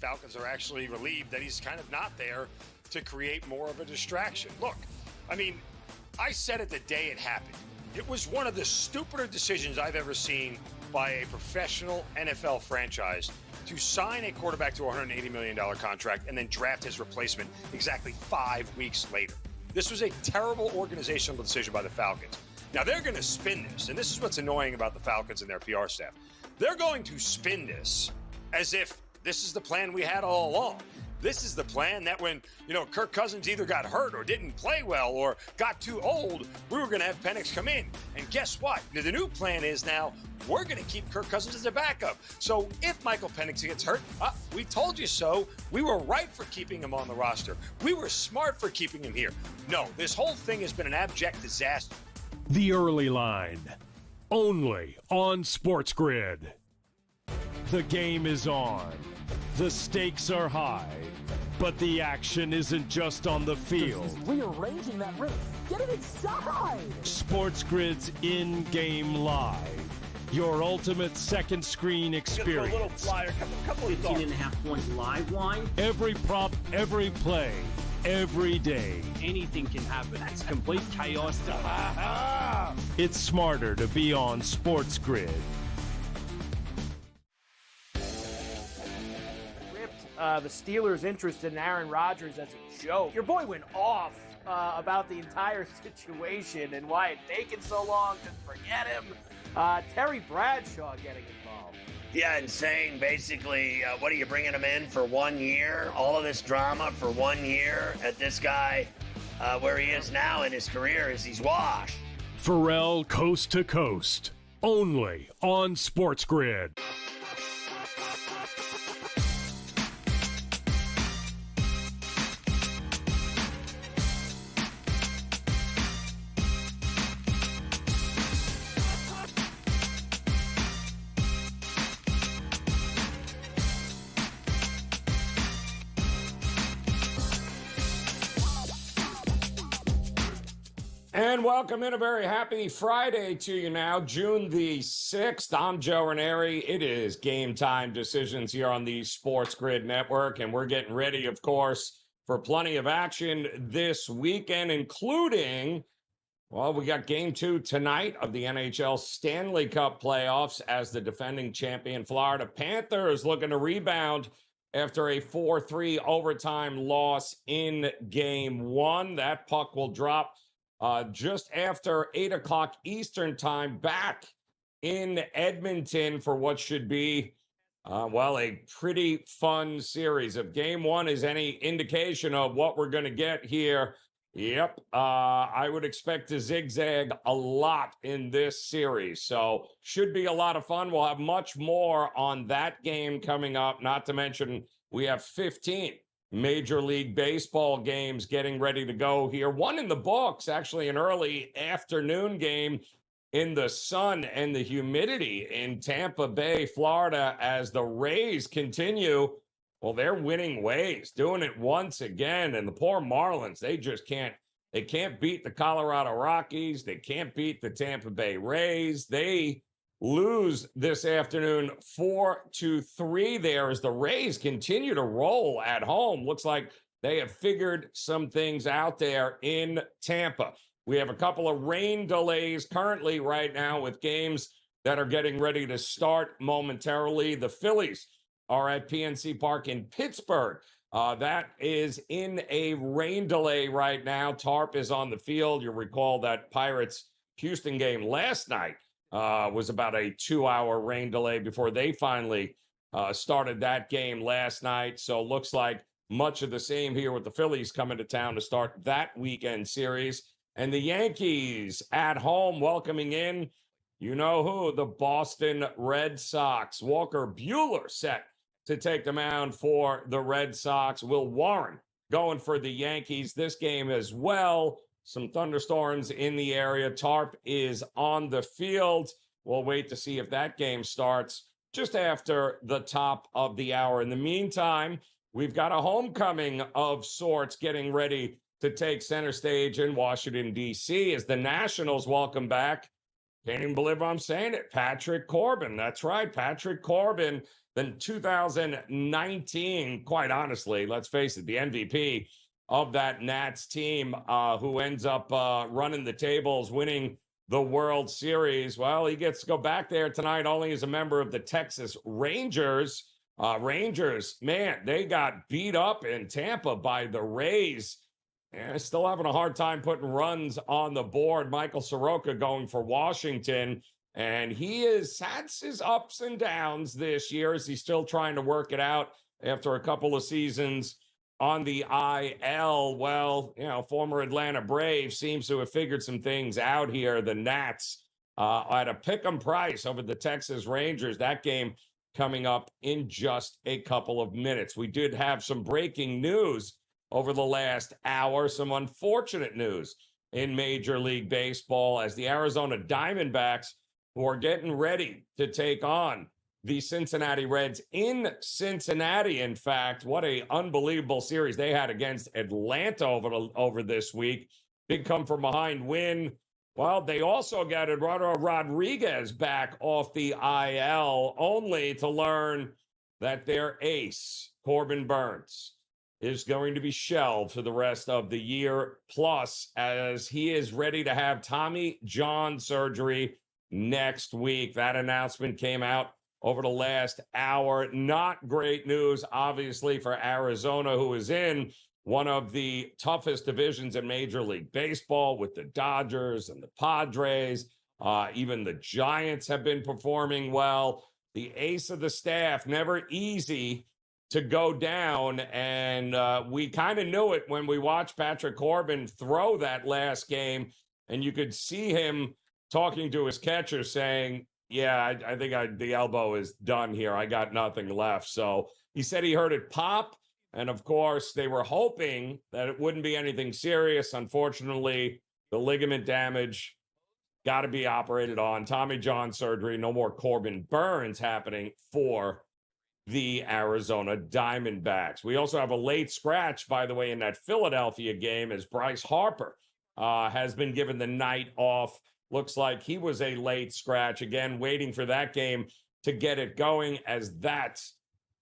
Falcons are actually relieved that he's kind of not there to create more of a distraction. Look, I mean, I said it the day it happened. It was one of the stupider decisions I've ever seen by a professional NFL franchise to sign a quarterback to a $180 million contract and then draft his replacement exactly 5 weeks later. This was a terrible organizational decision by the Falcons. Now, they're going to spin this, and this is what's annoying about the Falcons and their PR staff. They're going to spin this as if this is the plan we had all along. This is the plan that when, Kirk Cousins either got hurt or didn't play well or got too old, we were going to have Penix come in. And guess what? The new plan is now we're going to keep Kirk Cousins as a backup. So if Michael Penix gets hurt, we told you so. We were right for keeping him on the roster. We were smart for keeping him here. No, this whole thing has been an abject disaster. The Early Line, only on SportsGrid. The game is on. The stakes are high, but the action isn't just on the field. He's rearranging that rim. Get it inside! SportsGrid's in-game live. Your ultimate second screen experience. Just a little flyer, couple of 15.5 points live line. Every prop, every play, every day. Anything can happen. It's complete chaos. It's smarter to be on SportsGrid. The Steelers' interest in Aaron Rodgers as a joke. Your boy went off about the entire situation and why it taken so long to forget him. Terry Bradshaw getting involved. Yeah, and saying basically, what are you bringing him in for 1 year? All of this drama for 1 year at this guy, where he is now in his career is he's washed. Pharrell Coast to Coast, only on SportsGrid. And welcome in, a very happy Friday to you now, June the 6th. I'm Joe Raineri. It is Game Time Decisions here on the SportsGrid Network, and we're getting ready, of course, for plenty of action this weekend, including, well, we got Game 2 tonight of the NHL Stanley Cup playoffs as the defending champion Florida Panthers looking to rebound after a 4-3 overtime loss in Game 1. That puck will drop just after 8 o'clock Eastern time back in Edmonton for what should be, a pretty fun series. If Game 1 is any indication of what we're going to get here, I would expect to zigzag a lot in this series. So should be a lot of fun. We'll have much more on that game coming up, not to mention we have 15 Major League Baseball games getting ready to go here. One in the books, actually an early afternoon game in the sun and the humidity in Tampa Bay, Florida, as the Rays continue. Well, they're winning ways, doing it once again. And the poor Marlins, they can't beat the Colorado Rockies. They can't beat the Tampa Bay Rays. They lose this afternoon 4-3 there as the Rays continue to roll at home. Looks like they have figured some things out there in Tampa. We have a couple of rain delays currently right now with games that are getting ready to start momentarily. The Phillies are at PNC Park in Pittsburgh. That is in a rain delay right now. Tarp is on the field. You'll recall that Pirates-Houston game last night was about a 2-hour rain delay before they finally started that game last night. So looks like much of the same here with the Phillies coming to town to start that weekend series. And the Yankees at home welcoming in, you know who, the Boston Red Sox. Walker Buehler set to take the mound for the Red Sox. Will Warren going for the Yankees this game as well. Some thunderstorms in the area. Tarp is on the field. We'll wait to see if that game starts just after the top of the hour. In the meantime, we've got a homecoming of sorts getting ready to take center stage in Washington, D.C. as the Nationals welcome back Can't even believe I'm saying it. Patrick Corbin. That's right. Patrick Corbin. Then 2019, quite honestly, let's face it, the MVP of that Nats team who ends up running the tables, winning the World Series. Well, he gets to go back there tonight only as a member of the Texas Rangers. Rangers, man, they got beat up in Tampa by the Rays. And still having a hard time putting runs on the board. Michael Soroka going for Washington. And he has had his ups and downs this year as he's still trying to work it out after a couple of seasons on the IL. Well, former Atlanta Brave seems to have figured some things out here. The Nats at a pick'em price over the Texas Rangers. That game coming up in just a couple of minutes. We did have some breaking news over the last hour, some unfortunate news in Major League Baseball as the Arizona Diamondbacks, who are getting ready to take on the Cincinnati Reds in Cincinnati. In fact, what a unbelievable series they had against Atlanta over this week. Big come from behind win. Well, they also got Eduardo Rodriguez back off the IL, only to learn that their ace, Corbin Burnes, is going to be shelved for the rest of the year, plus as he is ready to have Tommy John surgery next week. That announcement came out over the last hour. Not great news, obviously, for Arizona, who is in one of the toughest divisions in Major League Baseball with the Dodgers and the Padres. Even the Giants have been performing well. The ace of the staff, never easy to go down, and we kind of knew it when we watched Patrick Corbin throw that last game, and you could see him talking to his catcher saying, yeah, I think the elbow is done here. I got nothing left. So he said he heard it pop, and of course, they were hoping that it wouldn't be anything serious. Unfortunately, the ligament damage got to be operated on. Tommy John surgery, no more Corbin Burnes happening for the Arizona Diamondbacks. We also have a late scratch, by the way, in that Philadelphia game as Bryce Harper has been given the night off. Looks like he was a late scratch. Again, waiting for that game to get it going, as that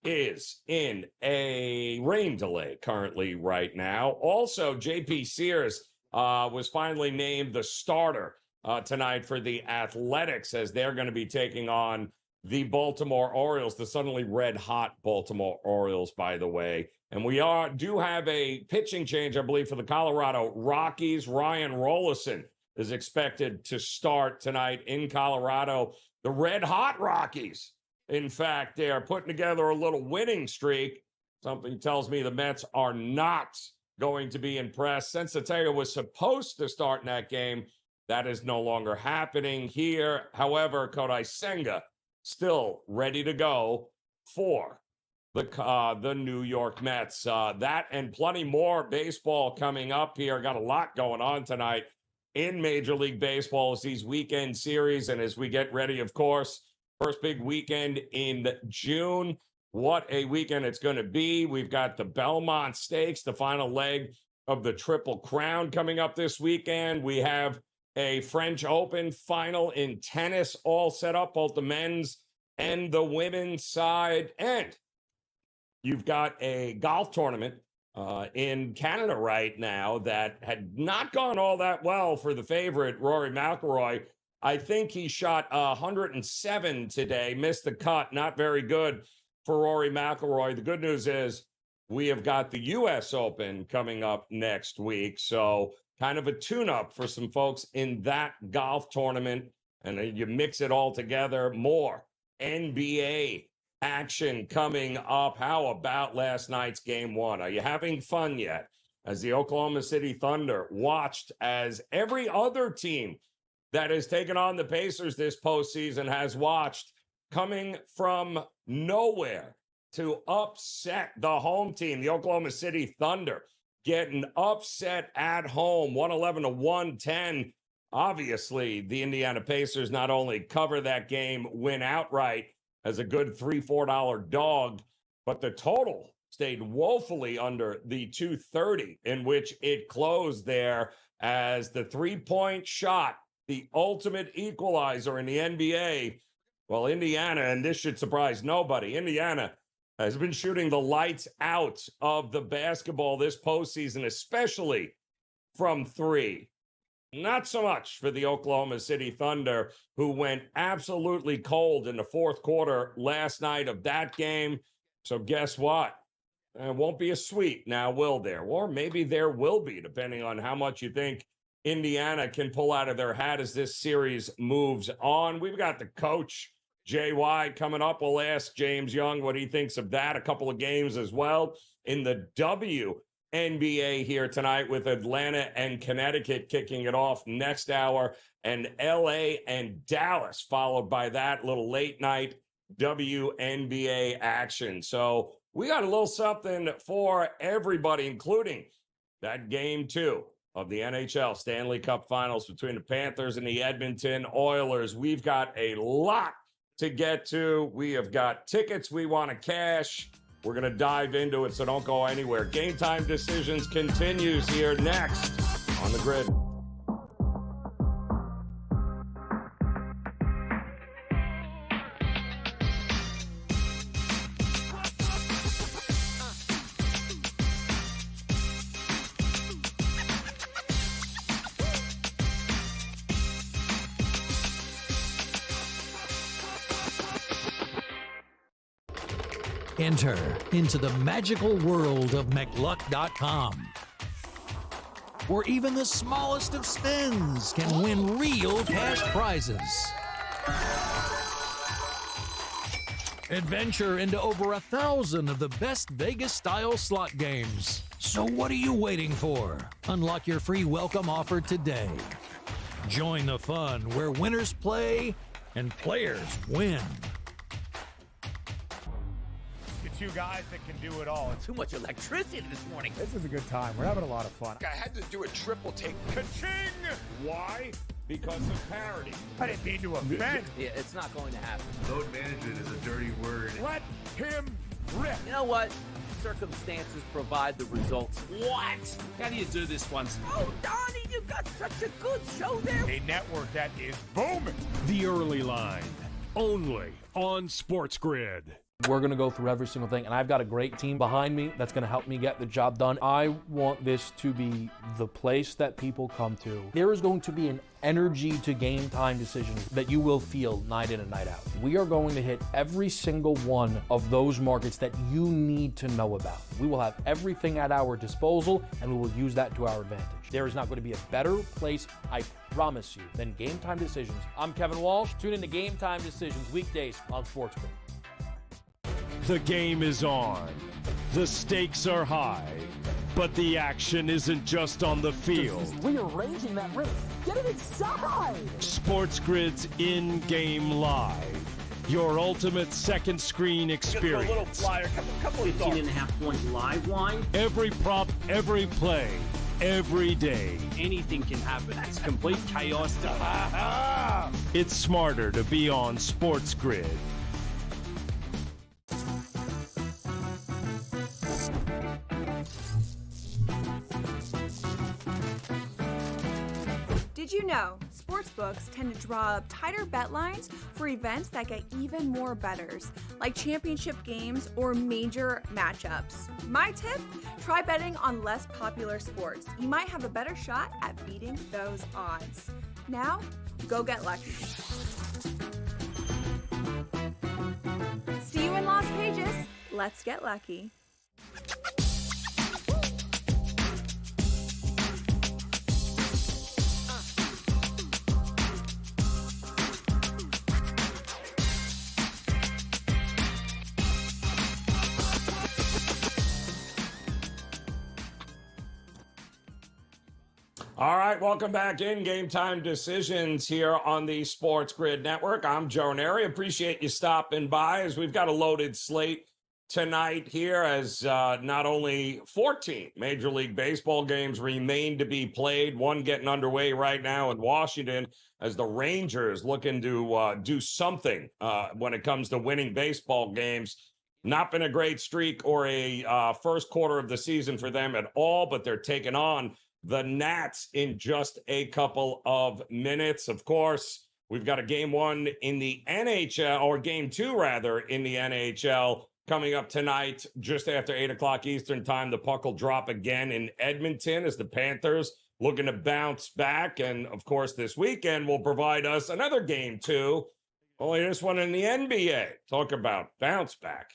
is in a rain delay currently right now. Also, J.P. Sears was finally named the starter tonight for the Athletics, as they're going to be taking on the Baltimore Orioles, the suddenly red-hot Baltimore Orioles, by the way. And we do have a pitching change, I believe, for the Colorado Rockies. Ryan Rollison is expected to start tonight in Colorado. The red-hot Rockies, in fact, they are putting together a little winning streak. Something tells me the Mets are not going to be impressed. Sensateo was supposed to start in that game. That is no longer happening here. However, Kodai Senga still ready to go for the New York Mets. That and plenty more baseball coming up here. Got a lot going on tonight in Major League Baseball as these weekend series, and as we get ready, of course, first big weekend in June. What a weekend it's going to be. We've got the Belmont Stakes, the final leg of the Triple Crown coming up this weekend. We have a French Open final in tennis all set up, both the men's and the women's side. And you've got a golf tournament in Canada right now that had not gone all that well for the favorite, Rory McIlroy. I think he shot 107 today, missed the cut, not very good for Rory McIlroy. The good news is we have got the U.S. Open coming up next week, so kind of a tune-up for some folks in that golf tournament, and then you mix it all together. More NBA action coming up. How about last night's Game 1? Are you having fun yet? As the Oklahoma City Thunder watched as every other team that has taken on the Pacers this postseason has watched, coming from nowhere to upset the home team, the Oklahoma City Thunder, getting upset at home, 111 to 110. Obviously, the Indiana Pacers not only cover that game, win outright as a good $3-4 dog, but the total stayed woefully under the 230 in which it closed there, as the three-point shot the ultimate equalizer in the NBA. Well, Indiana, and this should surprise nobody, Indiana has been shooting the lights out of the basketball this postseason, especially from three. Not so much for the Oklahoma City Thunder, who went absolutely cold in the fourth quarter last night of that game. So guess what? It won't be a sweep now, will there? Or maybe there will be, depending on how much you think Indiana can pull out of their hat as this series moves on. We've got the coach, Jay White, coming up. We'll ask James Young what he thinks of that. A couple of games as well in the WNBA here tonight, with Atlanta and Connecticut kicking it off next hour, and LA and Dallas followed by that little late night WNBA action. So we got a little something for everybody, including that game 2 of the NHL Stanley Cup Finals between the Panthers and the Edmonton Oilers. We've got a lot to get to. We have got tickets we want to cash. We're going to dive into it, so don't go anywhere. Game Time Decisions continues here next on the Grid. Enter into the magical world of McLuck.com, where even the smallest of spins can win real cash prizes. Adventure into over 1,000 of the best Vegas-style slot games. So what are you waiting for? Unlock your free welcome offer today. Join the fun where winners play and players win. Two guys that can do it all. Too much electricity this morning. This is a good time. We're having a lot of fun. I had to do a triple take. Ka-ching! Why? Because of parity. I didn't mean to offend. Yeah, it's not going to happen. Load management is a dirty word. Let him rip. You know what? Circumstances provide the results. What? How do you do this once? Oh, Donnie, you got such a good show there. A network that is booming. The Early Line, only on SportsGrid. We're going to go through every single thing, and I've got a great team behind me that's going to help me get the job done. I want this to be the place that people come to. There is going to be an energy to Game Time Decisions that you will feel night in and night out. We are going to hit every single one of those markets that you need to know about. We will have everything at our disposal, and we will use that to our advantage. There is not going to be a better place, I promise you, than Game Time Decisions. I'm Kevin Walsh. Tune in to Game Time Decisions weekdays on SportsGrid. The game is on. The stakes are high. But the action isn't just on the field. He's rearranging that roof. Get it inside! SportsGrid's in-game live. Your ultimate second screen experience. A little flyer, couple of 15.5-point live line. Every prop, every play, every day. Anything can happen. That's complete chaos. It's smarter to be on SportsGrid. Did you know sportsbooks tend to draw up tighter bet lines for events that get even more bettors, like championship games or major matchups? My tip? Try betting on less popular sports. You might have a better shot at beating those odds. Now, go get lucky. See you in Las Vegas. Let's get lucky. All right, welcome back in Game Time Decisions here on the SportsGrid Network. I'm Joe Raineri. Appreciate you stopping by as we've got a loaded slate tonight here as not only 14 Major League Baseball games remain to be played, one getting underway right now in Washington as the Rangers looking to do something when it comes to winning baseball games. Not been a great streak or a first quarter of the season for them at all, but they're taking on the Nats in just a couple of minutes. Of course, we've got a game one in the NHL, or game two, rather, in the NHL coming up tonight, just after 8 o'clock Eastern time. The puck will drop again in Edmonton as the Panthers looking to bounce back. And, of course, this weekend will provide us another game two, only this one in the NBA. Talk about bounce back.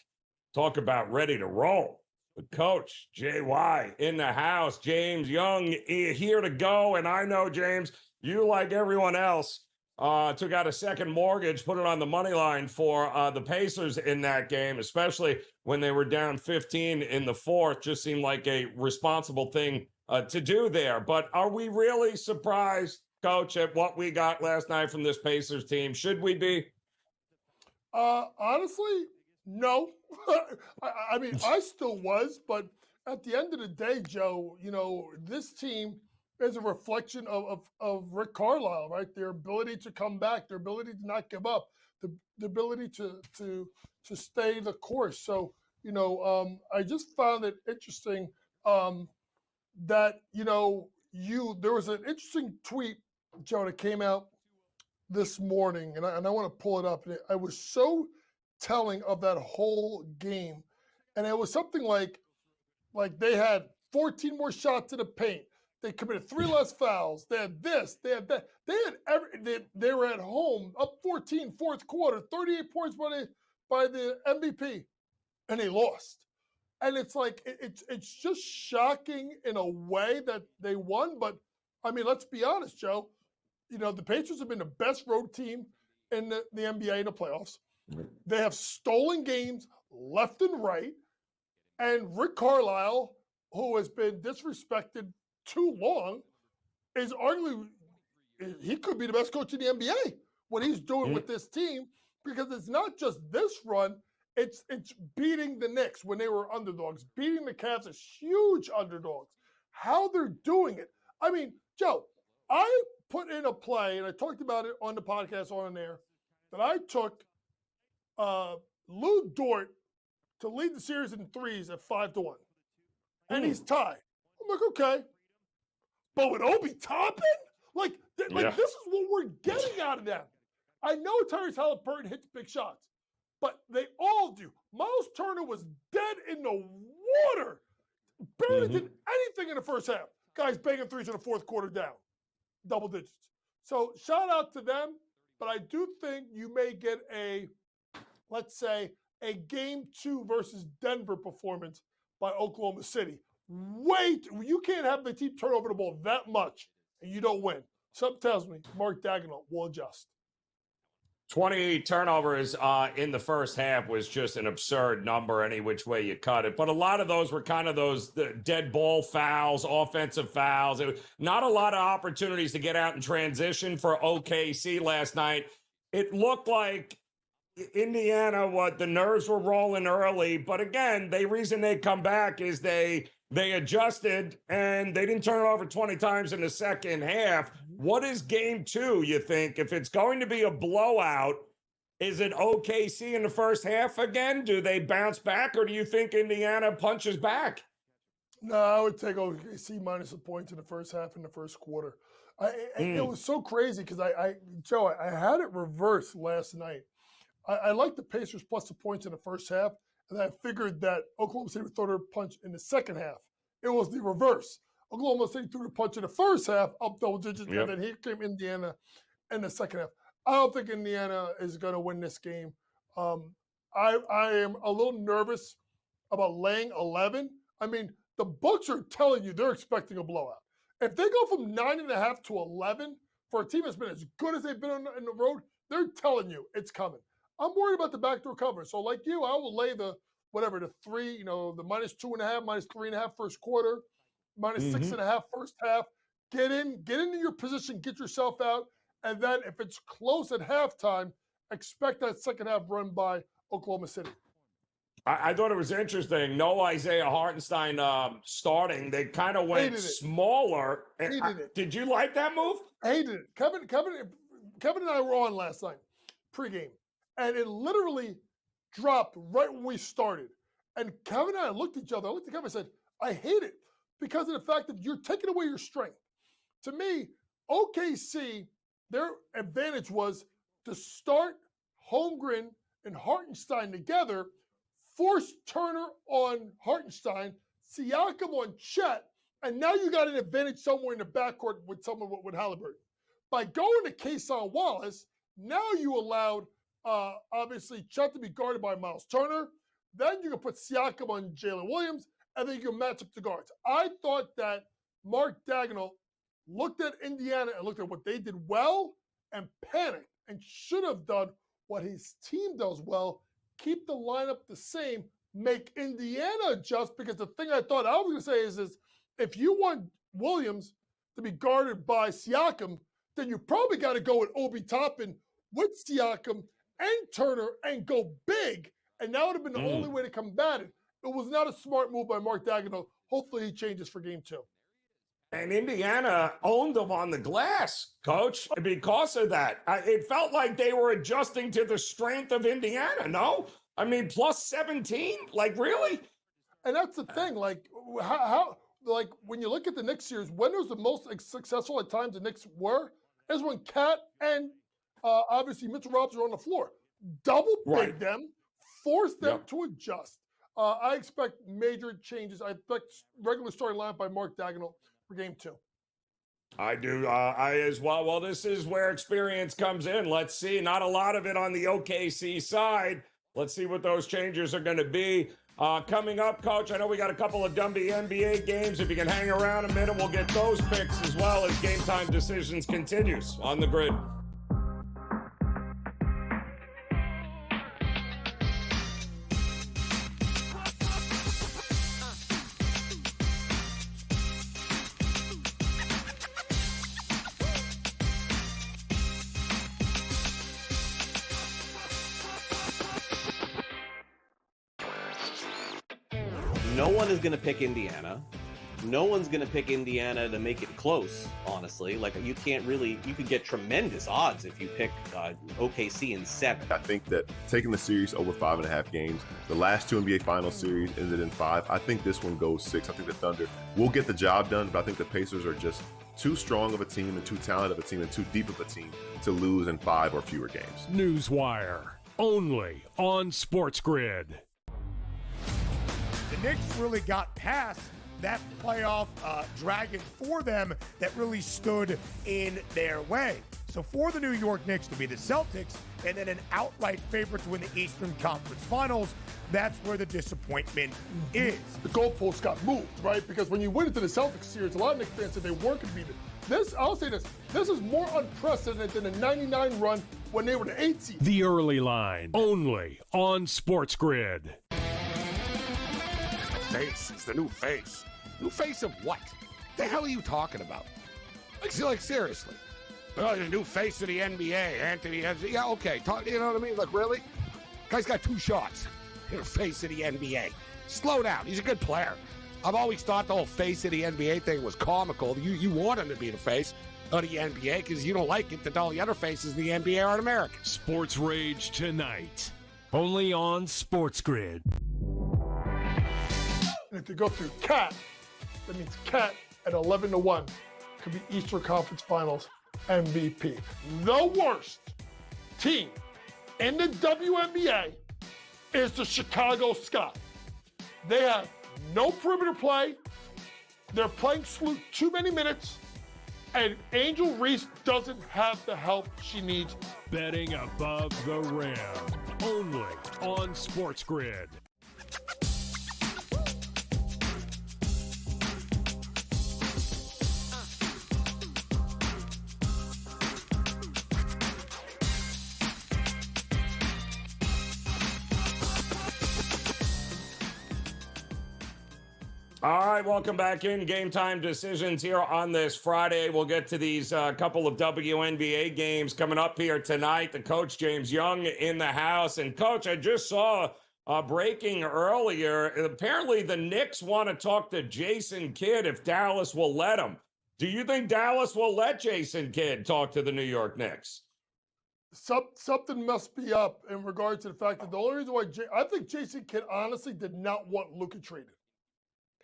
Talk about ready to roll. The coach, JY, in the house. James Young here to go. And I know, James, you, like everyone else, took out a second mortgage, put it on the money line for the Pacers in that game, especially when they were down 15 in the fourth. Just seemed like a responsible thing to do there. But are we really surprised, Coach, at what we got last night from this Pacers team? Should we be? Honestly, no. I mean, I still was, but at the end of the day, Joe, this team is a reflection of Rick Carlisle, right? Their ability to come back, their ability to not give up, the ability to stay the course. So, I just found it interesting that, there was an interesting tweet, Joe, that came out this morning, and I want to pull it up. And I was so telling of that whole game, and it was something like they had 14 more shots in the paint. They committed 3 less fouls. They had this. They had that. They were at home, up 14, fourth quarter, 38 points by the MVP, and they lost. And it's like it's just shocking in a way that they won. But I mean, let's be honest, Joe. The Patriots have been the best road team in the NBA in the playoffs. They have stolen games left and right. And Rick Carlisle, who has been disrespected too long, is arguably, he could be the best coach in the NBA, what he's doing with this team, because it's not just this run, it's beating the Knicks when they were underdogs, beating the Cavs as huge underdogs. How they're doing it. I mean, Joe, I put in a play, and I talked about it on the podcast on air, that I took Lou Dort to lead the series in threes at 5-1. And he's tied. I'm like, okay. But with Obi Toppin? This is what we're getting out of them. I know Tyrese Halliburton hits big shots, but they all do. Miles Turner was dead in the water. Barely did anything in the first half. Guys banging threes in the fourth quarter down. Double digits. So shout out to them, but I do think you may get let's say, a game 2 versus Denver performance by Oklahoma City. You can't have the team turn over the ball that much and you don't win. Something tells me Mark Daigneault will adjust. 20 turnovers in the first half was just an absurd number any which way you cut it. But a lot of those were kind of those dead ball fouls, offensive fouls. It was not a lot of opportunities to get out and transition for OKC last night. It looked like Indiana, the nerves were rolling early. But again, the reason they come back is they adjusted and they didn't turn it over 20 times in the second half. What is game 2, you think? If it's going to be a blowout, is it OKC in the first half again? Do they bounce back, or do you think Indiana punches back? No, I would take OKC minus a point in the first half in the first quarter. It was so crazy because Joe, I had it reversed last night. I liked the Pacers plus the points in the first half, and I figured that Oklahoma City would throw their punch in the second half. It was the reverse. Oklahoma City threw the punch in the first half, up double digits, and then here came Indiana in the second half. I don't think Indiana is going to win this game. I am a little nervous about laying 11. I mean, the books are telling you they're expecting a blowout. If they go from 9.5 to 11 for a team that's been as good as they've been on the road, they're telling you it's coming. I'm worried about the backdoor cover. So like you, I will lay the 3, the minus 2.5, minus 3.5 first quarter, minus 6.5 first half. Get into your position, get yourself out. And then if it's close at halftime, expect that second half run by Oklahoma City. I thought it was interesting. No Isaiah Hartenstein starting. They kind of went smaller. Hated it. Did you like that move? Hated it. Kevin and I were on last night, pregame, and it literally dropped right when we started. And Kevin and I looked at each other. I looked at Kevin and said, I hate it. because of the fact that you're taking away your strength. To me, OKC, their advantage was to start Holmgren and Hartenstein together, force Turner on Hartenstein, Siakam on Chet, and now you got an advantage somewhere in the backcourt with someone with Halliburton. By going to Kason Wallace, now you allowed obviously Chet to be guarded by Miles Turner. Then you can put Siakam on Jalen Williams, and then you can match up the guards. I thought that Mark Daigneault looked at Indiana and looked at what they did well and panicked and should have done what his team does well, keep the lineup the same, make Indiana adjust, because the thing I thought I was going to say is if you want Williams to be guarded by Siakam, then you probably got to go with Obi Toppin with Siakam and Turner and go big, and that would have been the only way to combat it. It was not a smart move by Mark Daigneault. Hopefully he changes for game 2. And Indiana owned them on the glass, Coach, because of that. It felt like they were adjusting to the strength of Indiana, no? I mean, plus 17? Like, really? And that's the thing. Like, how like, when you look at the Knicks series, when was the most successful at times the Knicks were? Is when Cat and obviously Mitchell Robinson were on the floor. Double big them, force them to adjust. I expect major changes. I expect regular starting lineup by Mark Daigneault for game 2. I do. I as well. Well, this is where experience comes in. Let's see. Not a lot of it on the OKC side. Let's see what those changes are going to be. Coming up, Coach, I know we got a couple of NBA games. If you can hang around a minute, we'll get those picks as well as Game Time Decisions continues on the grid. No one is going to pick Indiana. No one's going to pick Indiana to make it close, honestly. Like, you could get tremendous odds if you pick OKC in 7. I think that taking the series over 5.5 games, the last 2 NBA Finals series ended in 5. I think this one goes 6. I think the Thunder will get the job done, but I think the Pacers are just too strong of a team and too talented of a team and too deep of a team to lose in 5 or fewer games. Newswire, only on SportsGrid. The Knicks really got past that playoff dragon for them that really stood in their way. So for the New York Knicks to be the Celtics and then an outright favorite to win the Eastern Conference Finals, that's where the disappointment is. The goalposts got moved, right? Because when you went into the Celtics series, a lot of Knicks fans said they weren't going to beat it. This, I'll say this is more unprecedented than the 99 run when they were the 8 seed. The Early Line, only on SportsGrid. Face. It's the new face. New face of what? The hell are you talking about? Like seriously. Oh, the new face of the NBA, Anthony. Yeah, okay. You know what I mean? Like, really? Guy's got 2 shots. You're the face of the NBA. Slow down. He's a good player. I've always thought the whole face of the NBA thing was comical. You want him to be the face of the NBA because you don't like it that all the other faces of the NBA aren't American. Sports Rage tonight, only on SportsGrid. And if you go through Cat, that means Cat at 11-1 could be Eastern Conference Finals MVP. The worst team in the WNBA is the Chicago Sky. They have no perimeter play. They're playing too many minutes. And Angel Reese doesn't have the help she needs. Betting above the rim, only on SportsGrid. All right, welcome back in. Game Time Decisions here on this Friday. We'll get to these couple of WNBA games coming up here tonight. The coach, James Young, in the house. And, Coach, I just saw breaking earlier. Apparently, the Knicks want to talk to Jason Kidd if Dallas will let him. Do you think Dallas will let Jason Kidd talk to the New York Knicks? Something must be up in regards to the fact that the only reason why I think Jason Kidd honestly did not want Luka traded.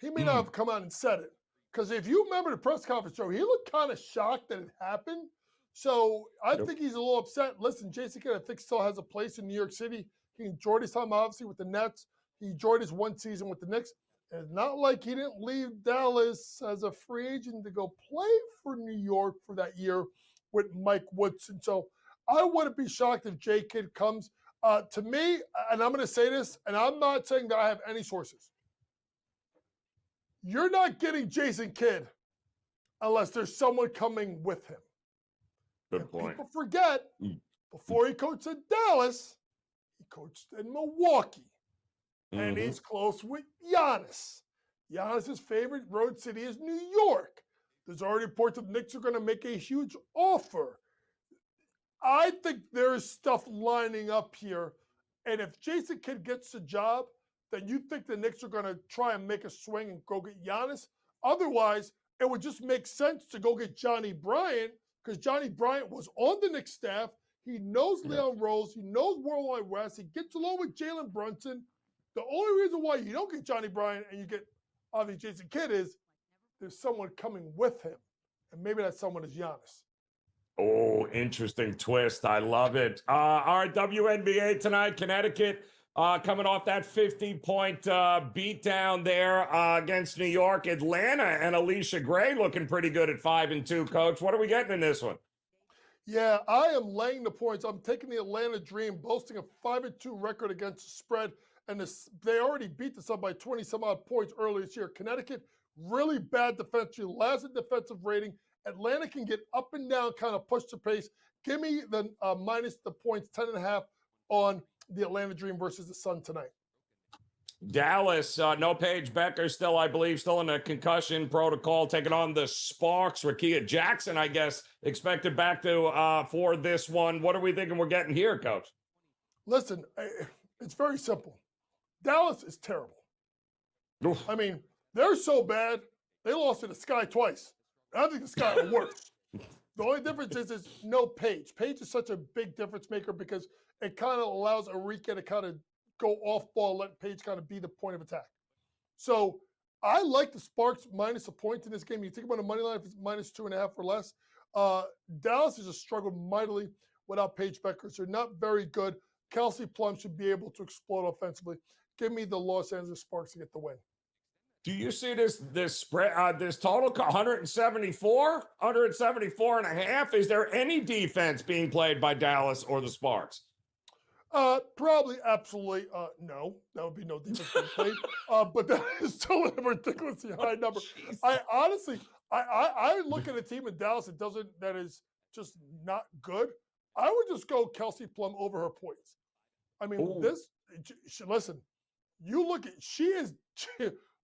He may not have come out and said it, Because if you remember the press conference, Joe, he looked kind of shocked that it happened. So I think he's a little upset. Listen, Jason Kidd, I think, still has a place in New York City. He enjoyed his time, obviously, with the Nets. He enjoyed his one season with the Knicks. And it's not like he didn't leave Dallas as a free agent to go play for New York for that year with Mike Woodson. So I wouldn't be shocked if J. Kidd comes. To me, and I'm going to say this, and I'm not saying that I have any sources. You're not getting Jason Kidd unless there's someone coming with him. Good point. People forget, before he coached in Dallas, he coached in Milwaukee. And he's close with Giannis. Giannis's favorite road city is New York. There's already reports that the Knicks are going to make a huge offer. I think there's stuff lining up here. And if Jason Kidd gets the job, then you think the Knicks are going to try and make a swing and go get Giannis. Otherwise, it would just make sense to go get Johnny Bryant, because Johnny Bryant was on the Knicks staff. He knows Leon Rose. He knows Worldwide West. He gets along with Jalen Brunson. The only reason why you don't get Johnny Bryant and you get, obviously, Jason Kidd is there's someone coming with him. And maybe that someone is Giannis. Oh, interesting twist. I love it. All right, WNBA tonight, Connecticut coming off that 50-point beatdown there against New York. Atlanta and Alicia Gray looking pretty good at 5-2, Coach. What are we getting in this one? Yeah, I am laying the points. I'm taking the Atlanta Dream, boasting a 5-2 record against the spread. And they already beat the Sun by 20-some-odd points earlier this year. Connecticut, really bad defensively, last in defensive rating. Atlanta can get up and down, kind of push the pace. Give me the minus the points, 10.5 on the Atlanta Dream versus the Sun tonight. Dallas, no Paige Becker, still, I believe, still in a concussion protocol, taking on the Sparks. Rakia Jackson, I guess, expected back to for this one. What are we thinking we're getting here, Coach? Listen, it's very simple. Dallas is terrible. Oof. I mean, they're so bad, they lost to the Sky twice. I think the Sky are worse. The only difference is no Paige. Paige is such a big difference maker because it kind of allows Arika to kind of go off ball, let Paige kind of be the point of attack. So I like the Sparks minus a point in this game. You think about a money line if it's minus 2.5 or less. Dallas has just struggled mightily without Paige Becker. So they're not very good. Kelsey Plum should be able to explode offensively. Give me the Los Angeles Sparks to get the win. Do you see this spread, this total 174.5? Is there any defense being played by Dallas or the Sparks? Probably, absolutely, no. That would be no defense being played. But that is still a ridiculously high number. I honestly, I look at a team in Dallas that is just not good. I would just go Kelsey Plum over her points. I mean, listen. You look at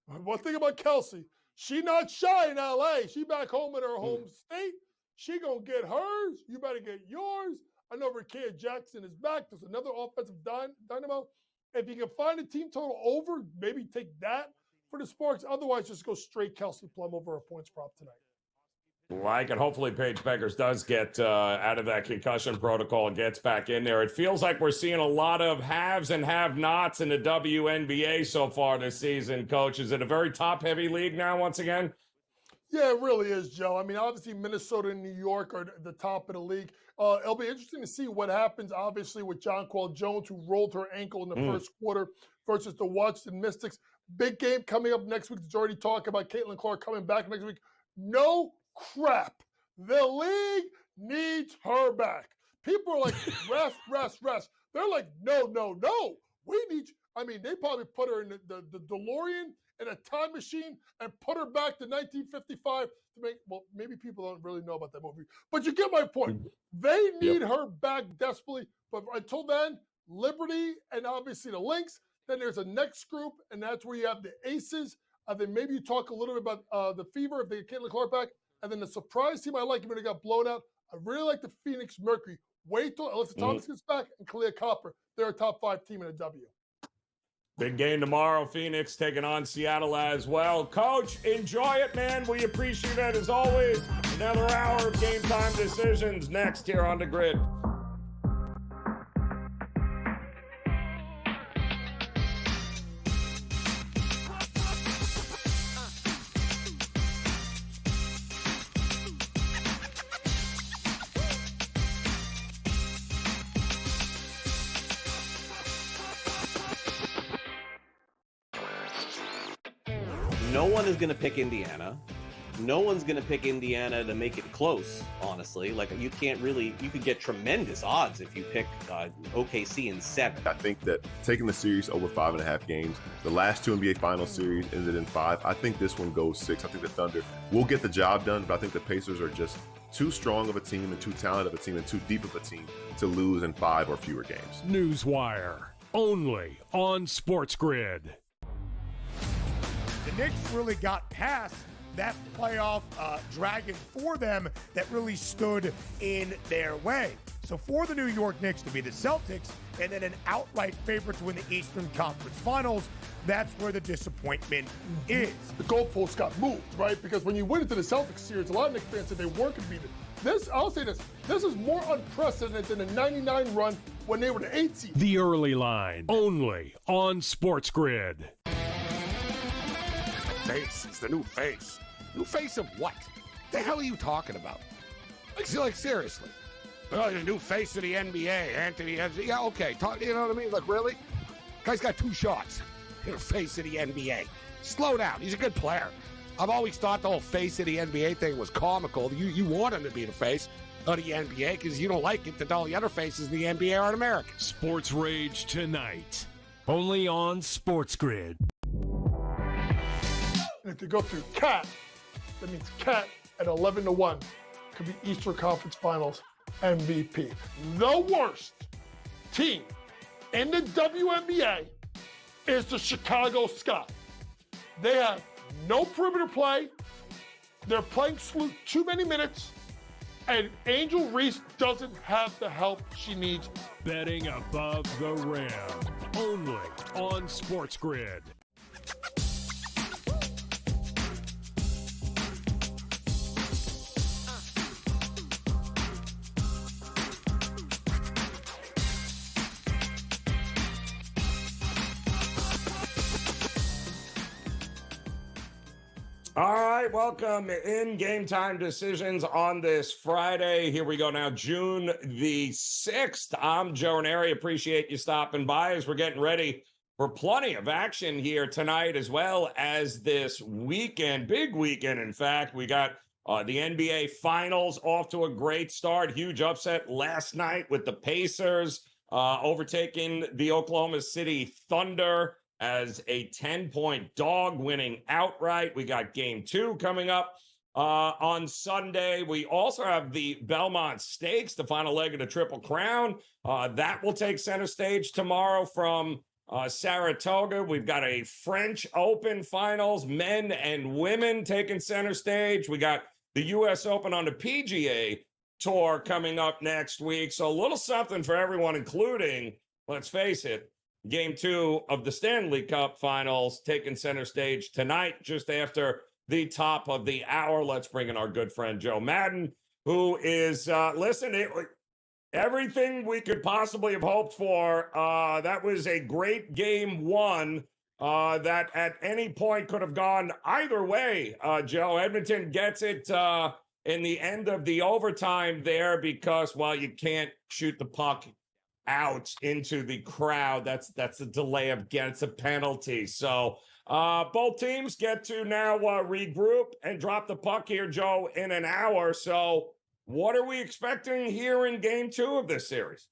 one thing about Kelsey, she not shy in LA. She back home in her home state. She gonna get hers. You better get yours. I know Rakia Jackson is back. There's another offensive dynamo. If you can find a team total over, maybe take that for the Sparks. Otherwise, just go straight Kelsey Plum over a points prop tonight. Like it. Hopefully Paige Beckers does get out of that concussion protocol and gets back in there. It feels like we're seeing a lot of haves and have-nots in the WNBA so far this season, Coach. Is it a very top-heavy league now once again? Yeah, it really is, Joe. I mean, obviously Minnesota and New York are the top of the league. It'll be interesting to see what happens, obviously, with Jonquel Jones, who rolled her ankle in the first quarter, versus the Washington Mystics. Big game coming up next week. There's already talk about Caitlin Clark coming back next week. No crap. The league needs her back. People are like, rest. They're like, no. We need you. I mean, they probably put her in the DeLorean in a time machine and put her back to 1955 to make, well, maybe people don't really know about that movie. But you get my point. They need her back desperately. But until then, Liberty and obviously the Lynx. Then there's a next group, and that's where you have the Aces. Then maybe you talk a little bit about the Fever if they get Caitlin Clark back. And then the surprise team I like, even though they got blown out, I really like the Phoenix Mercury. Wait till Alyssa Thomas gets back and Kalia Copper. They're a top 5 team in a W. Big game tomorrow. Phoenix taking on Seattle as well. Coach, enjoy it, man. We appreciate it as always. Another hour of Game Time Decisions next here on the Grid. No one is going to pick Indiana. No one's going to pick Indiana to make it close, honestly. Like, you can't really, you could get tremendous odds if you pick OKC in 7. I think that taking the series over 5.5 games, the last 2 NBA Finals series ended in 5. I think this one goes 6. I think the Thunder will get the job done, but I think the Pacers are just too strong of a team and too talented of a team and too deep of a team to lose in 5 or fewer games. Newswire, only on SportsGrid. The Knicks really got past that playoff dragon for them that really stood in their way. So for the New York Knicks to be the Celtics and then an outright favorite to win the Eastern Conference Finals, that's where the disappointment is. The goalposts got moved, right? Because when you went into the Celtics series, a lot of Knicks fans said they weren't going to beat it. This, I'll say this is more unprecedented than the 99 run when they were the 8th seed. The Early Line, only on SportsGrid. Face. He's the new face. New face of what? The hell are you talking about? Like seriously. Oh, the new face of the NBA, Anthony. Yeah, okay. You know what I mean? Like, really? Guy's got 2 shots. You're the face of the NBA. Slow down. He's a good player. I've always thought the whole face of the NBA thing was comical. You want him to be the face of the NBA because you don't like it that all the other faces of the NBA aren't American. Sports Rage tonight, only on SportsGrid. And if they go through Cat, that means Cat at 11-1 could be Eastern Conference Finals MVP. The worst team in the WNBA is the Chicago Sky. They have no perimeter play. They're playing too many minutes. And Angel Reese doesn't have the help she needs. Betting above the rim, only on SportsGrid. All right, welcome in Game Time Decisions on this Friday. Here we go now, June the 6th. I'm Joe Raineri. Appreciate you stopping by as we're getting ready for plenty of action here tonight as well as this weekend. Big weekend, in fact. We got the NBA Finals off to a great start. Huge upset last night with the Pacers overtaking the Oklahoma City Thunder as a 10-point dog, winning outright. We got game 2 coming up on Sunday. We also have the Belmont Stakes, the final leg of the Triple Crown. That will take center stage tomorrow from Saratoga. We've got a French Open Finals, men and women taking center stage. We got the U.S. Open on the PGA Tour coming up next week. So a little something for everyone, including, let's face it, Game 2 of the Stanley Cup Finals taking center stage tonight, just after the top of the hour. Let's bring in our good friend Joe Madden, who is, everything we could possibly have hoped for. That was a great Game 1 that at any point could have gone either way, Joe. Edmonton gets it in the end of the overtime there because, well, you can't shoot the puck out into the crowd. That's a delay of it's a penalty. So both teams get to now regroup and drop the puck here, Joe, in an hour. So what are we expecting here in Game 2 of this series?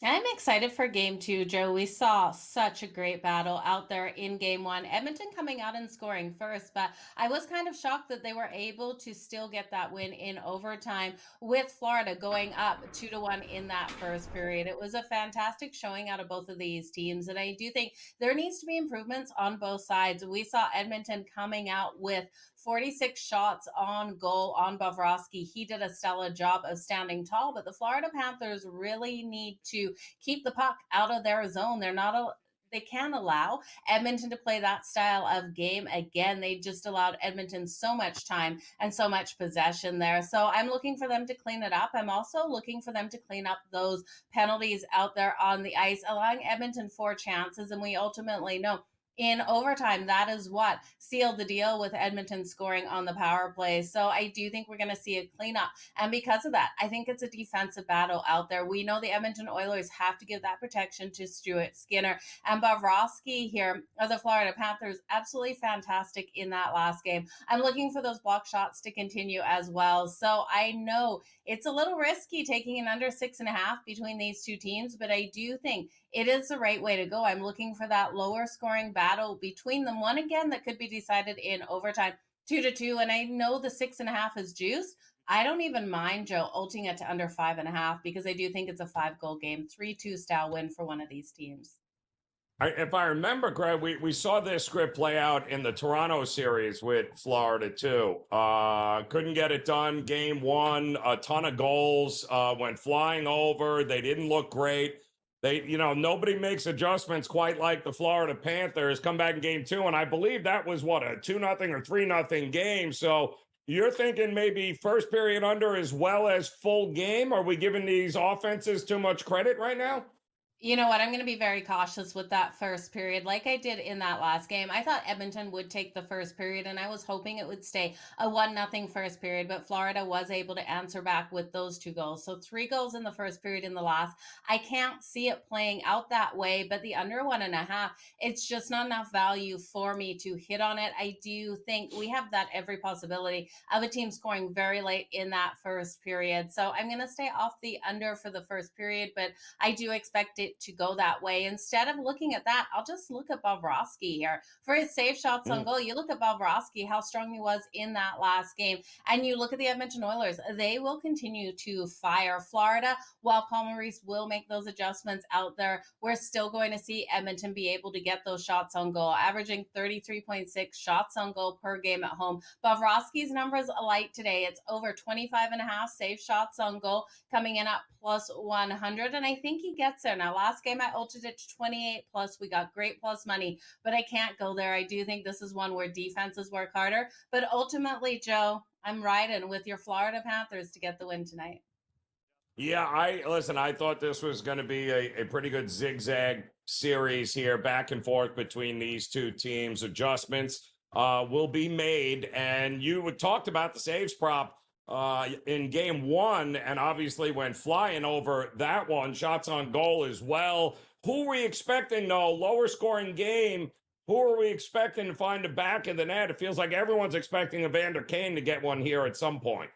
I'm excited for Game 2, Joe. We saw such a great battle out there in Game 1. Edmonton coming out and scoring first, but I was kind of shocked that they were able to still get that win in overtime with Florida going up 2-1 in that first period. It was a fantastic showing out of both of these teams, and I do think there needs to be improvements on both sides. We saw Edmonton coming out with 46 shots on goal on Bobrovsky. He did a stellar job of standing tall, but the Florida Panthers really need to keep the puck out of their zone. They can't allow Edmonton to play that style of game again. They just allowed Edmonton so much time and so much possession there. So I'm looking for them to clean it up. I'm also looking for them to clean up those penalties out there on the ice, allowing Edmonton 4 chances. And we ultimately know in overtime. That is what sealed the deal with Edmonton scoring on the power play. So I do think we're going to see a cleanup. And because of that, I think it's a defensive battle out there. We know the Edmonton Oilers have to give that protection to Stuart Skinner. And Bobrovsky here of the Florida Panthers, absolutely fantastic in that last game. I'm looking for those block shots to continue as well. So I know it's a little risky taking an under 6.5 between these two teams, but I do think it is the right way to go. I'm looking for that lower scoring battle between them. One again that could be decided in overtime, 2-2. And I know the 6.5 is juice. I don't even mind, Joe, ulting it to under 5.5 because I do think it's a 5-goal game, 3-2 style win for one of these teams. If I remember, Greg, we saw this script play out in the Toronto series with Florida, too. Couldn't get it done. Game 1, a ton of goals, went flying over. They didn't look great. Nobody makes adjustments quite like the Florida Panthers. Come back in game 2, and I believe that was, a 2-0 or 3-0 game. So you're thinking maybe first period under as well as full game? Are we giving these offenses too much credit right now? You know what? I'm going to be very cautious with that first period. Like I did in that last game, I thought Edmonton would take the first period, and I was hoping it would stay a 1-0 first period, but Florida was able to answer back with those 2 goals. So 3 goals in the first period in the last. I can't see it playing out that way, but the under 1.5, it's just not enough value for me to hit on it. I do think we have that every possibility of a team scoring very late in that first period. So I'm going to stay off the under for the first period, but I do expect it to go that way. Instead of looking at that, I'll just look at Bobrovsky here for his save shots on goal. You look at Bobrovsky, how strong he was in that last game, and you look at the Edmonton Oilers. They will continue to fire. Florida, while Paul Maurice will make those adjustments out there, we're still going to see Edmonton be able to get those shots on goal, averaging 33.6 shots on goal per game at home. Bobrovsky's numbers light today. It's over 25.5 save shots on goal, coming in at plus 100, and I think he gets there. Now, last game I ulted it to 28 plus. We got great plus money, but I can't go there. I do think this is one where defenses work harder, but ultimately, Joe, I'm riding with your Florida Panthers to get the win tonight. Yeah, I thought this was going to be a pretty good zigzag series here, back and forth between these two teams. Adjustments will be made, and you talked about the saves prop in game 1, and obviously went flying over that one. Shots on goal as well. Who are we expecting, though? Lower scoring game. Who are we expecting to find the back of the net? It feels like everyone's expecting Evander Kane to get one here at some point.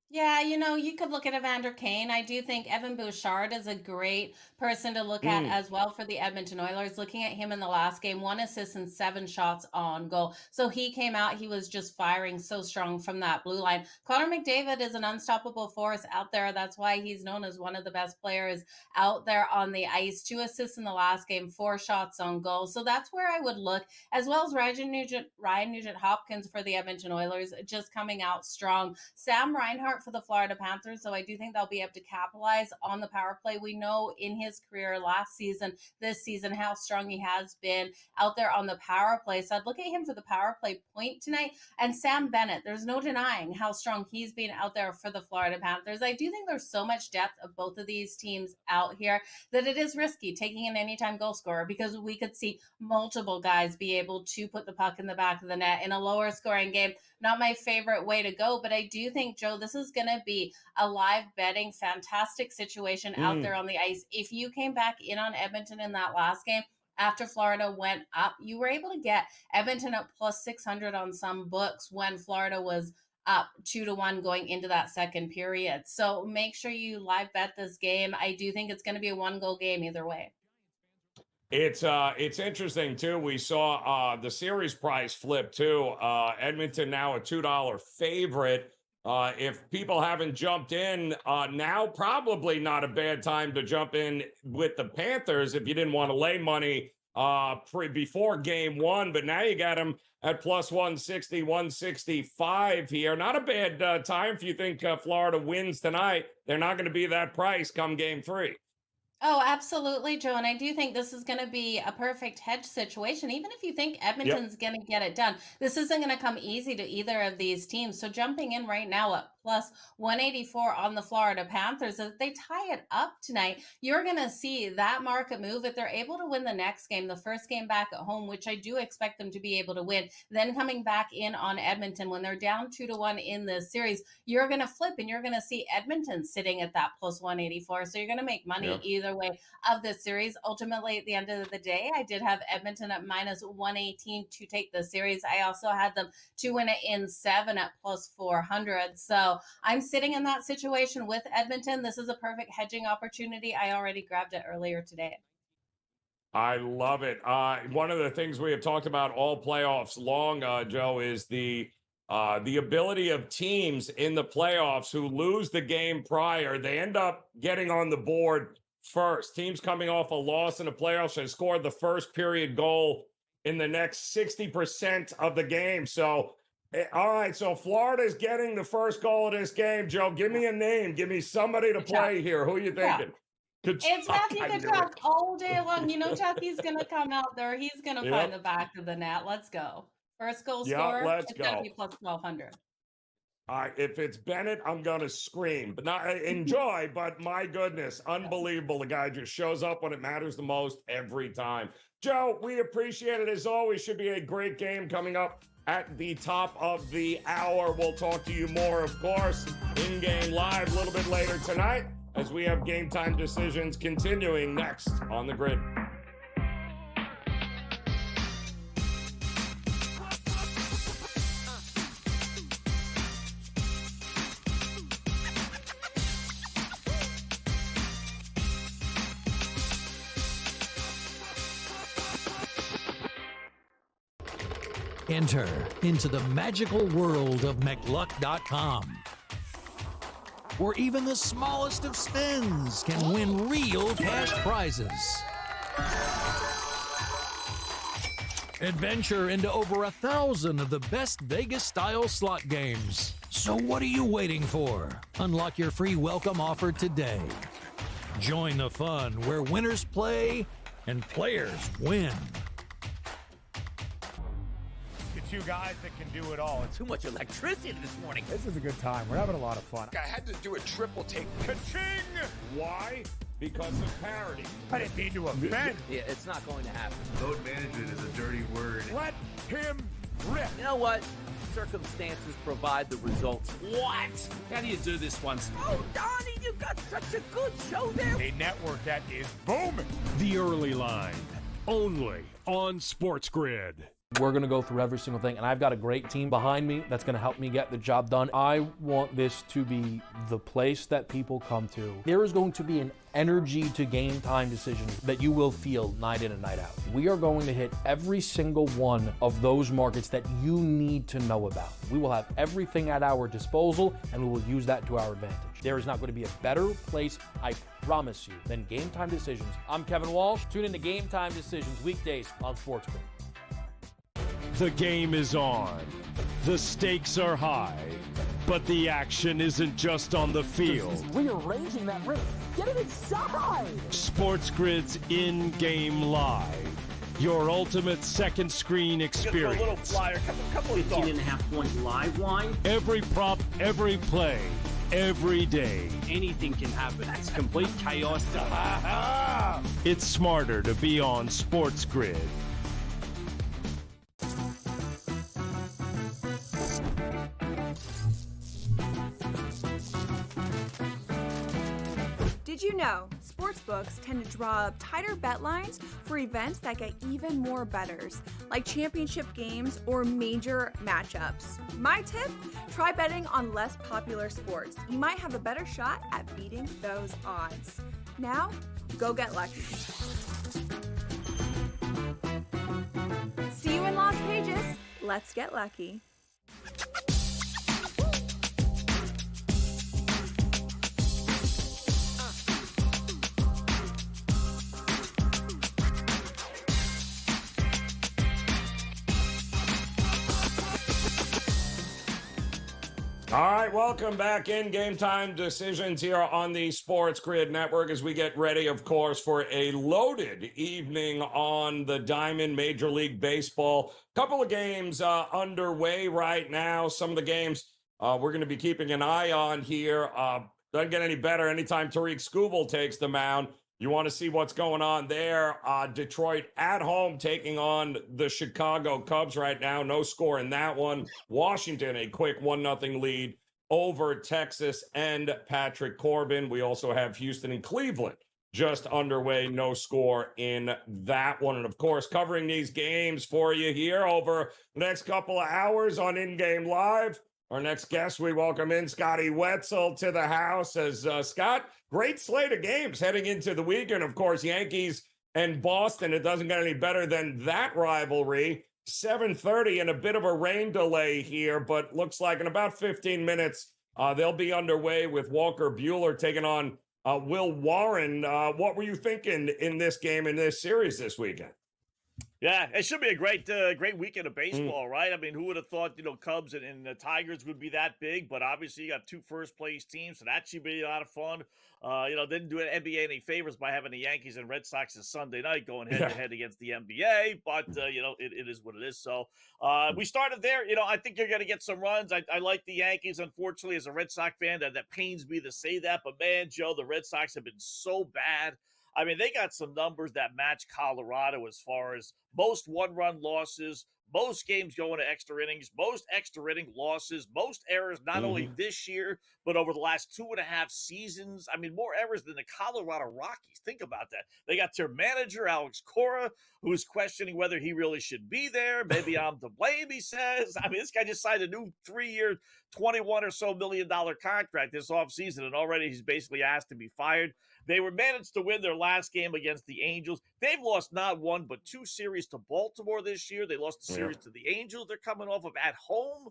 Yeah, you could look at Evander Kane. I do think Evan Bouchard is a great person to look at as well for the Edmonton Oilers. Looking at him in the last game, 1 assist and 7 shots on goal. So he came out, he was just firing so strong from that blue line. Connor McDavid is an unstoppable force out there. That's why he's known as one of the best players out there on the ice. 2 assists in the last game, 4 shots on goal. So that's where I would look, as well as Ryan Nugent-Hopkins for the Edmonton Oilers, just coming out strong. Sam Reinhart for the Florida Panthers, so I do think they'll be able to capitalize on the power play. We know in his career last season, this season, how strong he has been out there on the power play. So I'd look at him for the power play point tonight. And Sam Bennett, there's no denying how strong he's been out there for the Florida Panthers. I do think there's so much depth of both of these teams out here that it is risky taking an anytime goal scorer, because we could see multiple guys be able to put the puck in the back of the net in a lower scoring game. Not my favorite way to go, but I do think, Joe, this is going to be a live betting, fantastic situation out there on the ice. If you came back in on Edmonton in that last game, after Florida went up, you were able to get Edmonton up plus 600 on some books when Florida was up 2-1 going into that second period. So make sure you live bet this game. I do think it's going to be a 1-goal game either way. It's interesting too. We saw the series price flip too. Edmonton now a $2 favorite. If people haven't jumped in, now probably not a bad time to jump in with the Panthers if you didn't want to lay money before game 1. But now you got them at plus 160, 165 here. Not a bad time if you think Florida wins tonight. They're not going to be that price come game 3. Oh, absolutely, Joe. And I do think this is going to be a perfect hedge situation. Even if you think Edmonton's going to get it done, this isn't going to come easy to either of these teams. So jumping in right now at plus 184 on the Florida Panthers. If they tie it up tonight, you're going to see that market move. If they're able to win the next game, the first game back at home, which I do expect them to be able to win, then coming back in on Edmonton when they're down 2-1 in this series, you're going to flip and you're going to see Edmonton sitting at that plus 184. So you're going to make money either way of this series. Ultimately, at the end of the day, I did have Edmonton at minus 118 to take the series. I also had them to win it in 7 at plus 400. So I'm sitting in that situation with Edmonton. This is a perfect hedging opportunity. I already grabbed it earlier today. I love it. One of the things we have talked about all playoffs long, Joe, is the ability of teams in the playoffs who lose the game prior. They end up getting on the board first. Teams coming off a loss in the playoffs have scored the first period goal in the next 60% of the game. So, all right, so Florida's getting the first goal of this game. Joe, give me a name. Give me somebody to play here. Who are you thinking? It's Matthew Tkachuk all day long. You know Chucky's going to come out there. He's going to find the back of the net. Let's go. First goal scorer, let's it's going go. to be plus 1,200. If it's Bennett, I'm going to scream. But not enjoy, but my goodness, unbelievable. The guy just shows up when it matters the most every time. Joe, we appreciate it as always. Should be a great game coming up at the top of the hour. We'll talk to you more, of course, in-game live a little bit later tonight as we have Game Time Decisions continuing next on the grid. Enter into the magical world of McLuck.com, where even the smallest of spins can win real cash prizes. Adventure into over 1,000 of the best Vegas-style slot games. So what are you waiting for? Unlock your free welcome offer today. Join the fun where winners play and players win. Two guys that can do it all. Too much electricity this morning. This is a good time. We're having a lot of fun. I had to do a triple take. Ka-ching! Why? Because of parity. I didn't mean to offend. Yeah, it's not going to happen. Load management is a dirty word. Let him rip. You know what? Circumstances provide the results. What? How do you do this one? Oh, Donnie, you got such a good show there. A network that is booming. The Early Line, only on SportsGrid. We're going to go through every single thing, and I've got a great team behind me that's going to help me get the job done. I want this to be the place that people come to. There is going to be an energy to Game Time Decisions that you will feel night in and night out. We are going to hit every single one of those markets that you need to know about. We will have everything at our disposal, and we will use that to our advantage. There is not going to be a better place, I promise you, than Game Time Decisions. I'm Kevin Walsh. Tune in to Game Time Decisions weekdays on SportsGrid. The game is on. The stakes are high. But the action isn't just on the field. He's rearranging that rim. Get it inside! SportsGrid's in-game live. Your ultimate second screen experience. A little flyer, couple of 15.5-point live line. Every prop, every play, every day. Anything can happen. That's complete chaos. It's smarter to be on SportsGrid. Did you know sportsbooks tend to draw up tighter bet lines for events that get even more bettors, like championship games or major matchups? My tip, try betting on less popular sports. You might have a better shot at beating those odds. Now, go get lucky. See you in Las Vegas. Let's get lucky. All right, welcome back in Game Time Decisions here on the SportsGrid Network as we get ready, of course, for a loaded evening on the Diamond. Major League Baseball. Couple of games underway right now. Some of the games we're going to be keeping an eye on here. Doesn't get any better anytime Tariq Skubal takes the mound. You want to see what's going on there. Detroit at home taking on the Chicago Cubs right now. No score in that one. Washington, a quick 1-0 lead over Texas and Patrick Corbin. We also have Houston and Cleveland just underway. No score in that one. And, of course, covering these games for you here over the next couple of hours on In Game Live. Our next guest, we welcome in Scotty Wetzel to the house. As Scott, great slate of games heading into the weekend. Of course, Yankees and Boston. It doesn't get any better than that rivalry. 7:30 and a bit of a rain delay here, but looks like in about 15 minutes, they'll be underway with Walker Buehler taking on Will Warren. What were you thinking in this game, in this series this weekend? Yeah, it should be a great weekend of baseball, right? I mean, who would have thought, Cubs and the Tigers would be that big? But obviously, you got two first-place teams, so that should be a lot of fun. Didn't do an NBA any favors by having the Yankees and Red Sox this Sunday night going head-to-head against the NBA, but, it is what it is. So we started there. I think you're going to get some runs. I like the Yankees, unfortunately, as a Red Sox fan. That pains me to say that, but, man, Joe, the Red Sox have been so bad. I mean, they got some numbers that match Colorado as far as most one-run losses, most games going to extra innings, most extra inning losses, most errors, not only this year, but over the last 2.5 seasons. I mean, more errors than the Colorado Rockies. Think about that. They got their manager, Alex Cora, who's questioning whether he really should be there. Maybe I'm to blame, he says. I mean, this guy just signed a new 3-year, $21 or so million contract this offseason, and already he's basically asked to be fired. They were managed to win their last game against the Angels. They've lost not one, but 2 series to Baltimore this year. They lost the series to the Angels. They're coming off of at home.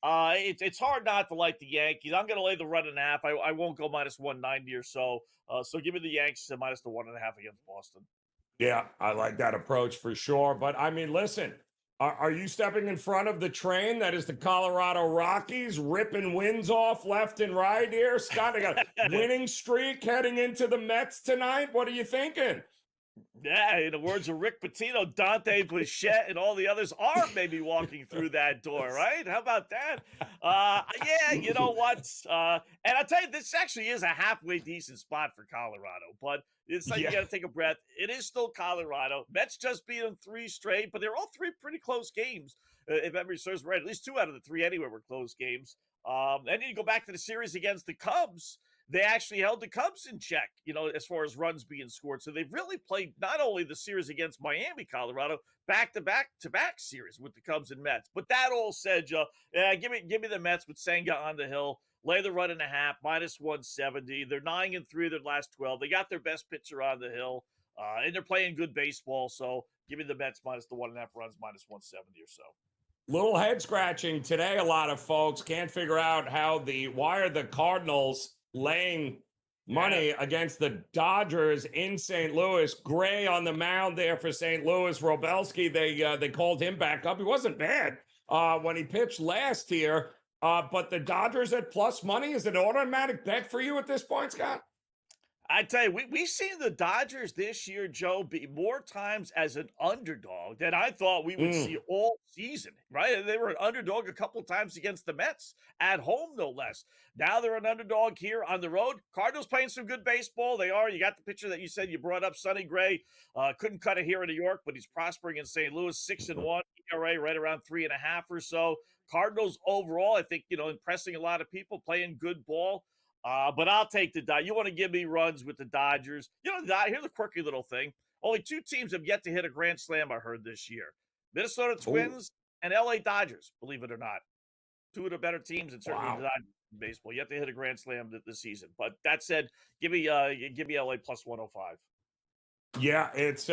It's hard not to like the Yankees. I'm going to lay the run and a half. I won't go minus 190 or so. So give me the Yankees at minus the 1.5 against Boston. Yeah, I like that approach for sure. But, I mean, listen, are you stepping in front of the train that is the Colorado Rockies, ripping wins off left and right here? Scott, they got a winning streak heading into the Mets tonight. What are you thinking? Yeah, in the words of Rick Pitino, Dante Bichette and all the others are maybe walking through that door, right? How about that? Yeah, you know what? And I'll tell you, this actually is a halfway decent spot for Colorado, but it's like you got to take a breath. It is still Colorado. Mets just beat them 3 straight, but they're all 3 pretty close games. If memory serves right, at least 2 out of the 3 anyway were close games. And you go back to the series against the Cubs. They actually held the Cubs in check, as far as runs being scored. So they've really played not only the series against Miami, Colorado, back-to-back series with the Cubs and Mets. But that all said, Joe, give me the Mets with Senga on the hill. Lay the run and a half, minus 170. They're 9-3 their last 12. They got their best pitcher on the hill, and they're playing good baseball. So give me the Mets minus the 1.5 runs, minus 170 or so. Little head scratching today. A lot of folks can't figure out why are the Cardinals laying money against the Dodgers in St. Louis. Gray on the mound there for St. Louis. Robelski, they called him back up. He wasn't bad when he pitched last year. But the Dodgers at plus money, is it an automatic bet for you at this point, Scott? I tell you, we've seen the Dodgers this year, Joe, be more times as an underdog than I thought we would see all season, right? They were an underdog a couple times against the Mets, at home no less. Now they're an underdog here on the road. Cardinals playing some good baseball. They are. You got the picture that you said you brought up, Sonny Gray. Couldn't cut it here in New York, but he's prospering in St. Louis, 6-1, ERA right around 3.5 or so. Cardinals overall, I think, impressing a lot of people, playing good ball. But I'll take the Dodgers. You want to give me runs with the Dodgers. Here's the quirky little thing. Only 2 teams have yet to hit a grand slam, I heard, this year. Minnesota Twins and LA Dodgers, believe it or not. 2 of the better teams, and certainly the Dodgers in baseball. Yet to hit a grand slam this season. But that said, give me LA plus 105. Yeah, it's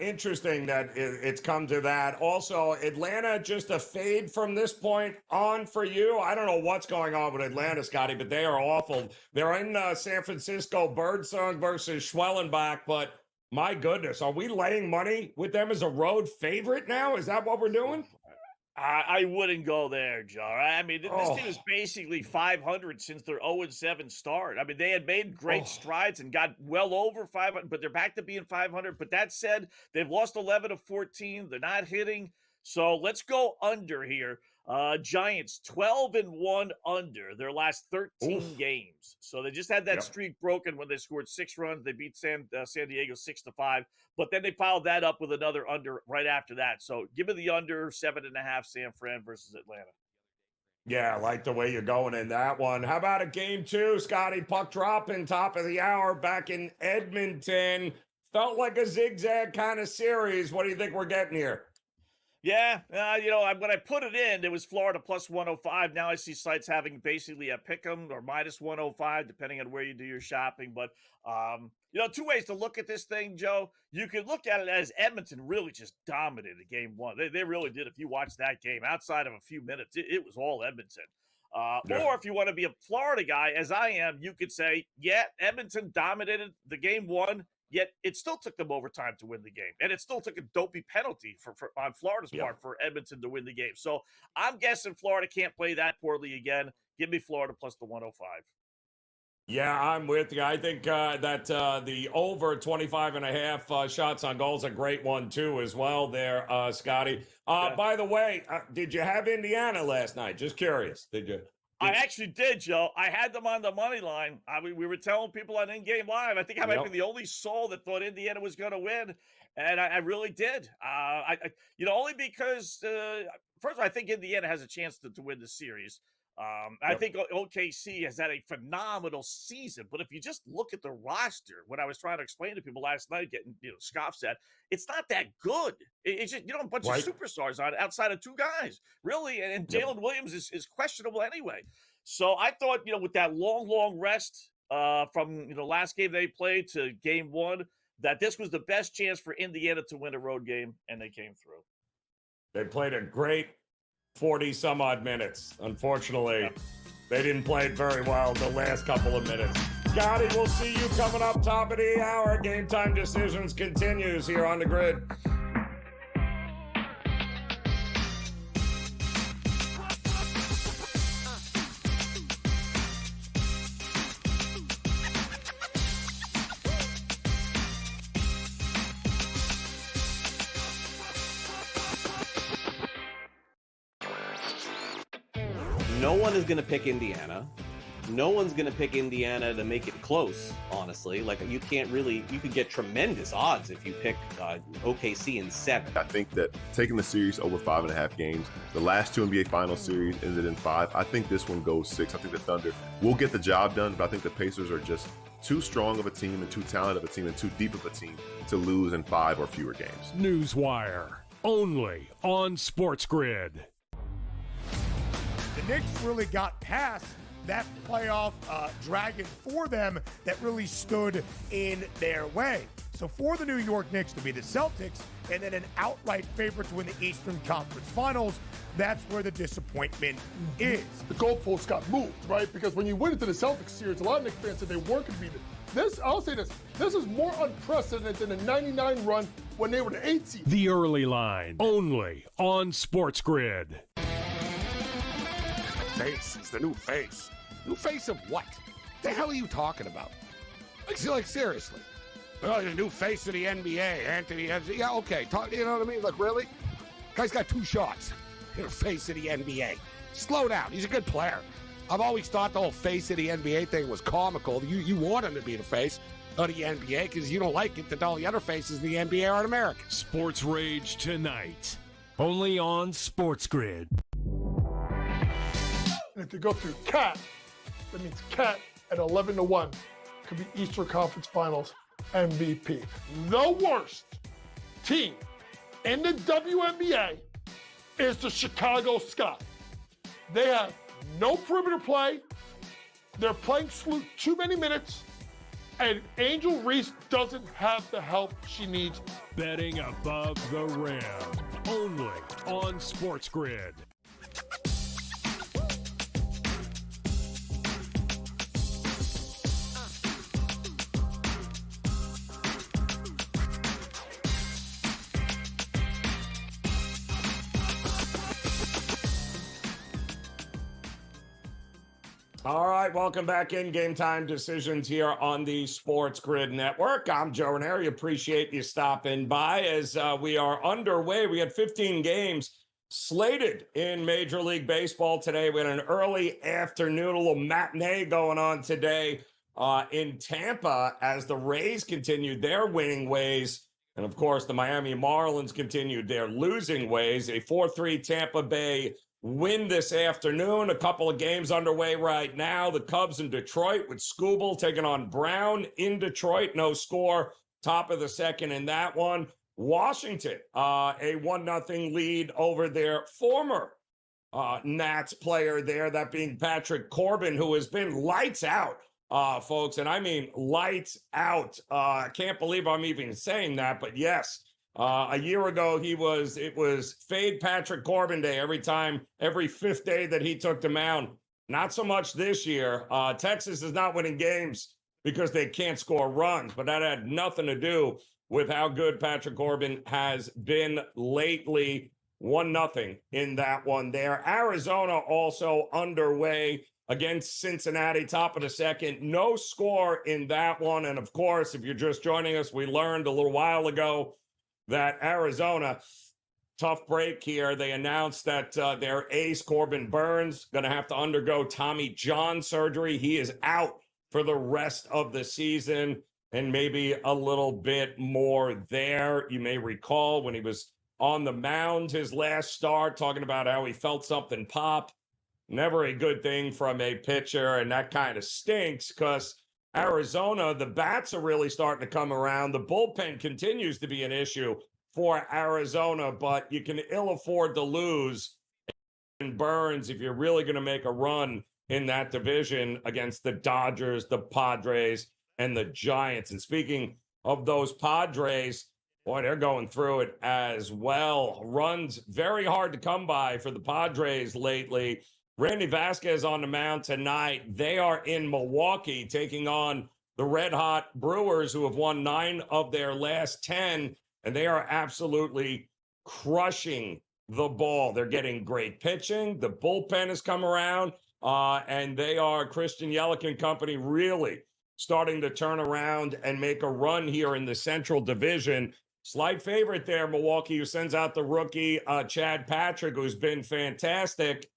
interesting that it's come to that. Also, Atlanta, just a fade from this point on for you. I don't know what's going on with Atlanta, Scotty, but they are awful. They're in San Francisco, Birdsong versus Schwellenbach, but my goodness, are we laying money with them as a road favorite now? Is that what we're doing? I wouldn't go there, Joe. I mean, this team is basically 500 since their 0-7 start. I mean, they had made great strides and got well over 500, but they're back to being 500. But that said, they've lost 11 of 14. They're not hitting. So let's go under here. Giants 12-1 under their last 13 games. So they just had that streak broken when they scored 6 runs. They beat San Diego 6-5, but then they followed that up with another under right after that. So give me the under 7.5 San Fran versus Atlanta. Yeah, I like the way you're going in that one. How about a game 2, Scotty? Puck dropping, top of the hour back in Edmonton. Felt like a zigzag kind of series. What do you think we're getting here? Yeah, when I put it in, it was Florida plus 105. Now I see sites having basically a pick 'em or minus 105, depending on where you do your shopping. But, 2 ways to look at this thing, Joe. You could look at it as Edmonton really just dominated game 1. They really did. If you watch that game, outside of a few minutes, it was all Edmonton. Or if you want to be a Florida guy, as I am, you could say, yeah, Edmonton dominated the game 1. Yet it still took them overtime to win the game. And it still took a dopey penalty on Florida's part for Edmonton to win the game. So I'm guessing Florida can't play that poorly again. Give me Florida plus the 105. Yeah, I'm with you. I think that the over 25.5 shots on goal is a great one, too, as well there, Scotty. By the way, did you have Indiana last night? Just curious. Did you? I actually did, Joe. I had them on the money line. We were telling people on In-Game Live. I think I might be the only soul that thought Indiana was going to win, and I really did. Only because, first of all, I think Indiana has a chance to win the series. I think OKC has had a phenomenal season, but if you just look at the roster, what I was trying to explain to people last night, getting scoffs at, it's not that good. It's just a bunch of superstars on it outside of 2 guys, really, and Jalen Williams is questionable anyway. So I thought, with that long rest from last game they played to game 1, that this was the best chance for Indiana to win a road game, and they came through. They played a great 40-some-odd minutes. Unfortunately, they didn't play it very well the last couple of minutes. Scotty, we'll see you coming up top of the hour. Game Time Decisions continues here on the Grid. No one is going to pick Indiana. No one's going to pick Indiana to make it close, honestly. Like, you could get tremendous odds if you pick OKC in 7. I think that taking the series over 5.5 games, the last 2 NBA Finals series ended in 5. I think this one goes 6. I think the Thunder will get the job done, but I think the Pacers are just too strong of a team and too talented of a team and too deep of a team to lose in 5 or fewer games. Newswire, only on SportsGrid. The Knicks really got past that playoff dragon for them that really stood in their way. So for the New York Knicks to be the Celtics and then an outright favorite to win the Eastern Conference Finals, that's where the disappointment is. The goalposts got moved, right? Because when you went into the Celtics series, a lot of Knicks fans said they weren't going to be this. I'll say this. This is more unprecedented than a 99 run when they were the 8th seed. The Early Line, only on SportsGrid. Face. He's the new face. New face of what? The hell are you talking about? Like seriously. Oh, the new face of the NBA, Anthony. Yeah, okay. You know what I mean? Like, really? Guy's got 2 shots. You're the face of the NBA. Slow down. He's a good player. I've always thought the whole face of the NBA thing was comical. You want him to be the face of the NBA because you don't like it that all the other faces of the NBA aren't American. Sports Rage tonight, only on SportsGrid. And if they go through Cat, that means Cat at 11-1 could be Eastern Conference Finals MVP. The worst team in the WNBA is the Chicago Sky. They have no perimeter play. They're playing too many minutes. And Angel Reese doesn't have the help she needs. Betting above the rim, only on SportsGrid. All right, welcome back in Game Time Decisions here on the SportsGrid Network. I'm Joe Raineri. Appreciate you stopping by as we are underway. We had 15 games slated in Major League Baseball today. We had an early afternoon, a little matinee going on today in Tampa as the Rays continued their winning ways. And, of course, the Miami Marlins continued their losing ways. A 4-3 Tampa Bay win this afternoon. A couple of games underway right now. The Cubs in Detroit with Skubal taking on Brown in Detroit. No score. Top of the second in that one. Washington, a 1-0 lead over their former Nats player there, that being Patrick Corbin, who has been lights out, folks. And I mean lights out. I can't believe I'm even saying that, but yes. A year ago, it was fade Patrick Corbin Day every fifth day that he took the mound. Not so much this year. Texas is not winning games because they can't score runs, but that had nothing to do with how good Patrick Corbin has been lately. 1-0 in that one there. Arizona also underway against Cincinnati, top of the second. No score in that one. And of course, if you're just joining us, we learned a little while ago that Arizona, tough break here. They announced that their ace, Corbin Burns, going to have to undergo Tommy John surgery. He is out for the rest of the season and maybe a little bit more there. You may recall when he was on the mound his last start, talking about how he felt something pop. Never a good thing from a pitcher, and that kind of stinks because Arizona, the bats are really starting to come around. The bullpen continues to be an issue for Arizona, but you can ill afford to lose in Burns if you're really going to make a run in that division against the Dodgers, the Padres, and the Giants. And speaking of those Padres, boy, they're going through it as well. Runs very hard to come by for the Padres lately. Randy Vasquez on the mound tonight. They are in Milwaukee taking on the red-hot Brewers, who have won 9 of their last 10, and they are absolutely crushing the ball. They're getting great pitching. The bullpen has come around, and they are, Christian Yelich and company, really starting to turn around and make a run here in the Central Division. Slight favorite there, Milwaukee, who sends out the rookie, Chad Patrick, who's been fantastic.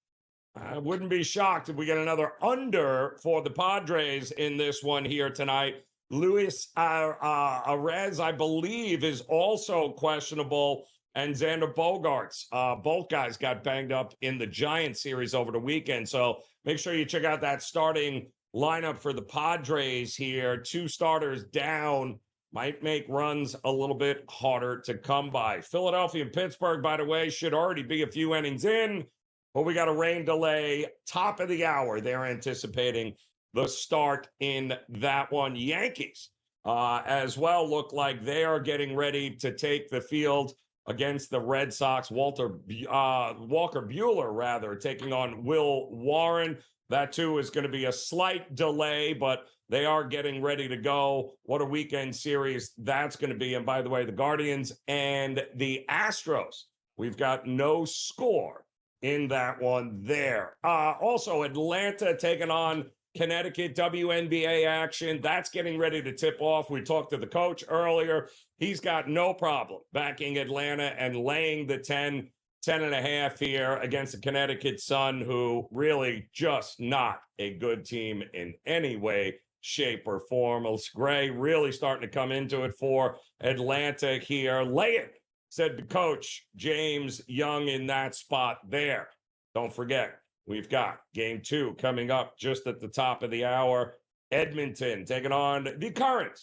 I wouldn't be shocked if we get another under for the Padres in this one here tonight. Luis Arez, I believe, is also questionable, and Xander Bogaerts. Both guys got banged up in the Giants series over the weekend, so make sure you check out that starting lineup for the Padres here. 2 starters down might make runs a little bit harder to come by. Philadelphia and Pittsburgh, by the way, should already be a few innings in. But we got a rain delay, top of the hour. They're anticipating the start in that one. Yankees as well look like they are getting ready to take the field against the Red Sox. Walker Buehler, rather, taking on Will Warren. That, too, is going to be a slight delay, but they are getting ready to go. What a weekend series that's going to be. And by the way, the Guardians and the Astros, we've got no score in that one there. Also, Atlanta taking on Connecticut, WNBA action. That's getting ready to tip off. We talked to the coach earlier. He's got no problem backing Atlanta and laying the 10.5 here against the Connecticut Sun, who really just not a good team in any way, shape, or form. Gray really starting to come into it for Atlanta here. Lay it, said the coach, James Young, in that spot there. Don't forget, we've got game 2 coming up just at the top of the hour. Edmonton taking on the current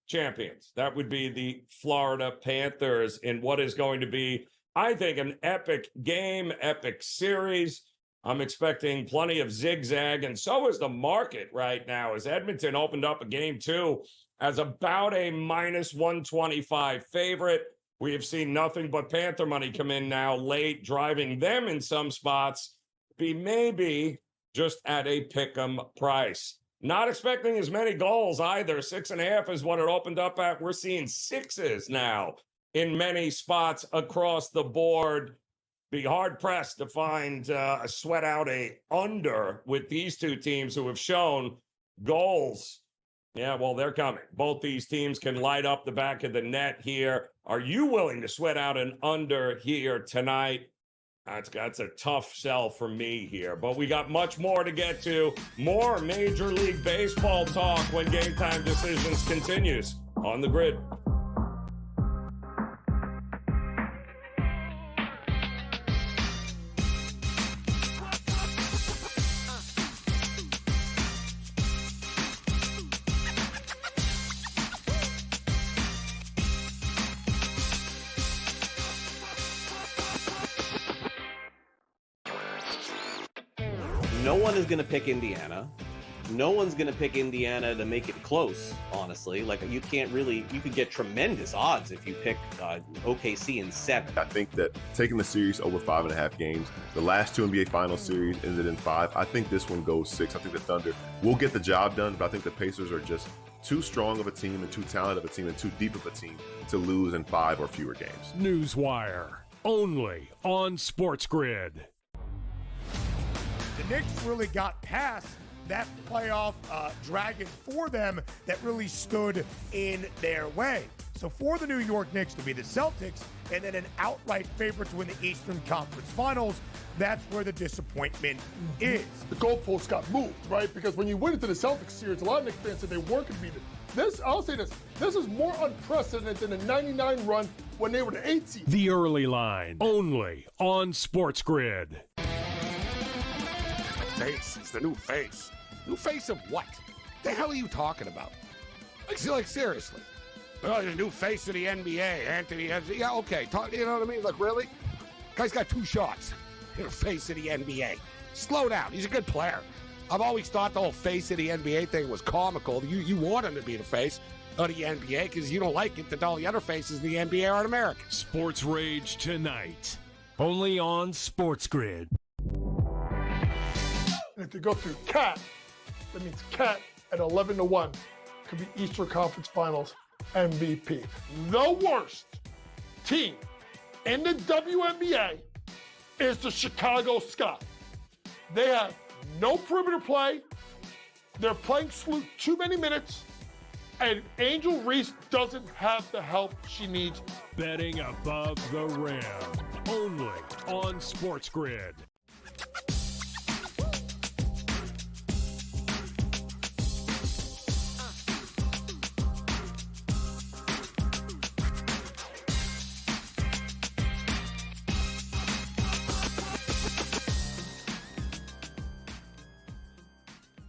champions. That would be the Florida Panthers in what is going to be, I think, an epic game, epic series. I'm expecting plenty of zigzag, and so is the market right now, as Edmonton opened up a game 2 as about a -125 favorite. We have seen nothing but Panther money come in now late, driving them in some spots be maybe just at a pick'em price. Not expecting as many goals either. 6.5 is what it opened up at. We're seeing 6s now in many spots across the board. Be hard-pressed to find a sweat out a under with these two teams who have shown goals. Yeah, well, they're coming. Both these teams can light up the back of the net here. Are you willing to sweat out an under here tonight? That's a tough sell for me here, but we got much more to get to. More Major League Baseball talk when Game Time Decisions continues on the grid. No one is going to pick Indiana. No one's going to pick Indiana to make it close, honestly. Like, you can't really, you could get tremendous odds if you pick OKC in 7. I think that taking the series over 5.5 games, the last 2 NBA Finals series ended in 5. I think this one goes 6. I think the Thunder will get the job done, but I think the Pacers are just too strong of a team and too talented of a team and too deep of a team to lose in 5 or fewer games. Newswire, only on SportsGrid. The Knicks really got past that playoff dragon for them that really stood in their way. So for the New York Knicks to be the Celtics and then an outright favorite to win the Eastern Conference Finals, that's where the disappointment is. The goalposts got moved, right? Because when you went into the Celtics series, a lot of Knicks fans said they weren't going to beat it. This, I'll say this is more unprecedented than the 99 run when they were the 8th seed. The early line, only on SportsGrid. Face is the new face. New face of what? The hell are you talking about? Like seriously. Oh, the new face of the NBA, Anthony. Yeah, okay. You know what I mean? Like, really? Guy's got 2 shots. You're face of the NBA. Slow down. He's a good player. I've always thought the whole face of the NBA thing was comical. You want him to be the face of the NBA because you don't like it that all the other faces of the NBA aren't American. Sports Rage tonight, only on SportsGrid. And if you go through Cat, that means Cat at 11-1 could be Eastern Conference Finals MVP. The worst team in the WNBA is the Chicago Sky. They have no perimeter play. They're playing too many minutes. And Angel Reese doesn't have the help she needs. Betting above the rim, only on SportsGrid.